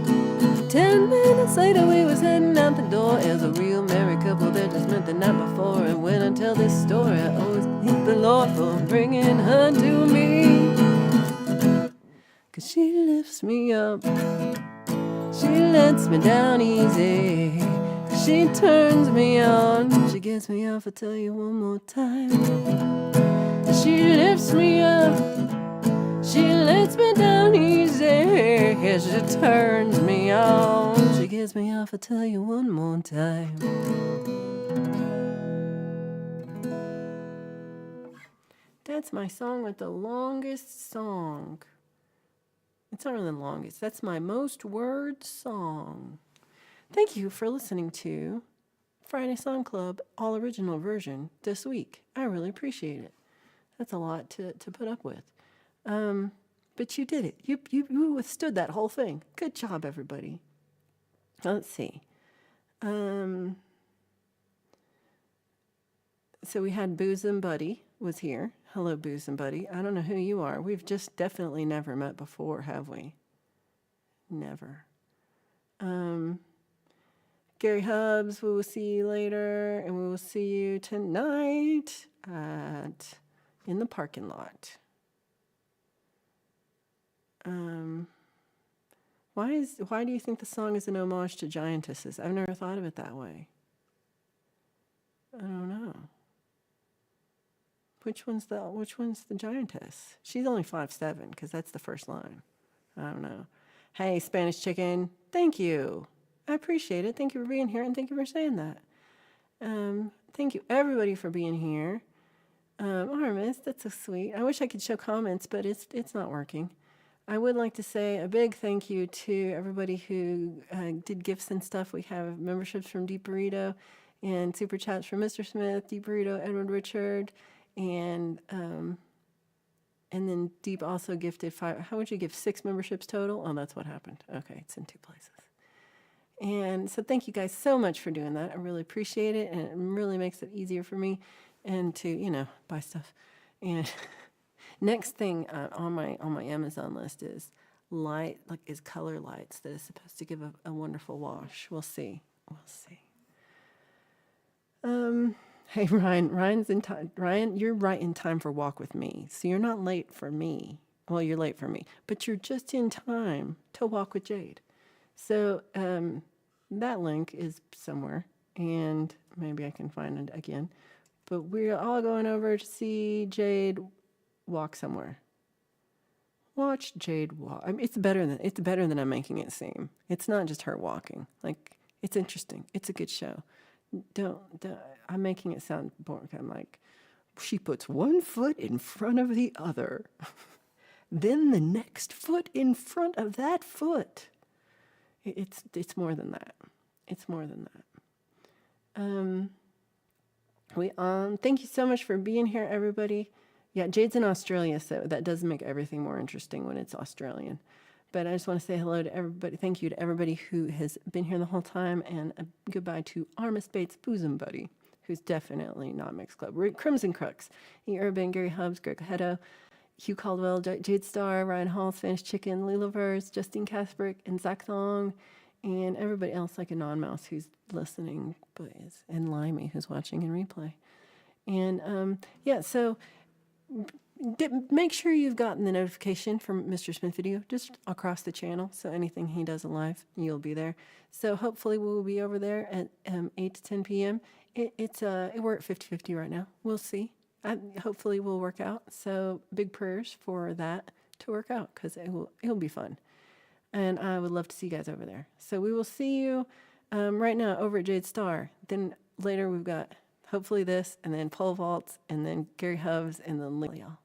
S1: 10 minutes later we was heading out the door as a real married couple that just met the night before. And when I tell this story, I always thank the Lord for bringing her to me. 'Cause she lifts me up, she lets me down easy. She turns me on, she gets me off, I'll tell you one more time. She lifts me up, she lets me down easy. She turns me on, she gets me off, I'll tell you one more time. That's my song with the longest song. It's not really the longest. That's my most word song. Thank you for listening to Friday Song Club all original version this week. I really appreciate it. That's a lot to put up with. But you did it. You withstood that whole thing. Good job, everybody. Let's see. So we had Bosom Buddy was here. Hello, Bosom Buddy. I don't know who you are. We've just definitely never met before, have we? Never. Gary Hubbs, we will see you later, and we will see you tonight in the parking lot. Why do you think the song is an homage to giantesses? I've never thought of it that way. I don't know. Which one's the giantess? She's only 5'7", because that's the first line. I don't know. Hey, Spanish chicken, thank you. I appreciate it. Thank you for being here, and thank you for saying that. Thank you, everybody, for being here. Artemis, that's so sweet. I wish I could show comments, but it's not working. I would like to say a big thank you to everybody who did gifts and stuff. We have memberships from Deep Burrito and super chats from Mr. Smith, Deep Burrito, Edward Richard, and then Deep also gifted 5. How would you give 6 memberships total? Oh, that's what happened. Okay, it's in 2 places. And so thank you guys so much for doing that. I really appreciate it, and it really makes it easier for me and to, buy stuff. And next thing on my Amazon list is color lights that is supposed to give a wonderful wash. We'll see. Hey, Ryan's in time. Ryan, you're right in time for Walk With Me. So you're not late for me. Well, you're late for me, but you're just in time to walk with Jade. So that link is somewhere, and maybe I can find it again. But we're all going over to see Jade walk somewhere. Watch Jade walk. I mean, it's better than I'm making it seem. It's not just her walking. Like, it's interesting. It's a good show. Don't I'm making it sound boring. I'm like, she puts one foot in front of the other, then the next foot in front of that foot. It's more than that. It's more than that. Thank you so much for being here, everybody. Yeah, Jade's in Australia, so that does make everything more interesting when it's Australian. But I just want to say hello to everybody. Thank you to everybody who has been here the whole time, and a goodbye to Armis Bates' bosom buddy, who's definitely not Mixed Club. Crimson Crux, E. Urban, Gary Hubbs, Greg Hedo, Hugh Caldwell, Jade Starr, Ryan Hall, Spanish Chicken, Lila Verse, Justine Kasprick, and Zach Thong, and everybody else like a non-mouse who's listening, and Limey who's watching in replay. And so make sure you've gotten the notification from Mr. Smith Video just across the channel, so anything he does live, you'll be there. So hopefully we'll be over there at 8 to 10 p.m. We're at 50-50 right now. We'll see. Hopefully we'll work out. So big prayers for that to work out, because it'll be fun. And I would love to see you guys over there. So we will see you right now over at Jade Star. Then later we've got hopefully this, and then pole vaults, and then Gary Hubbs, and then y'all.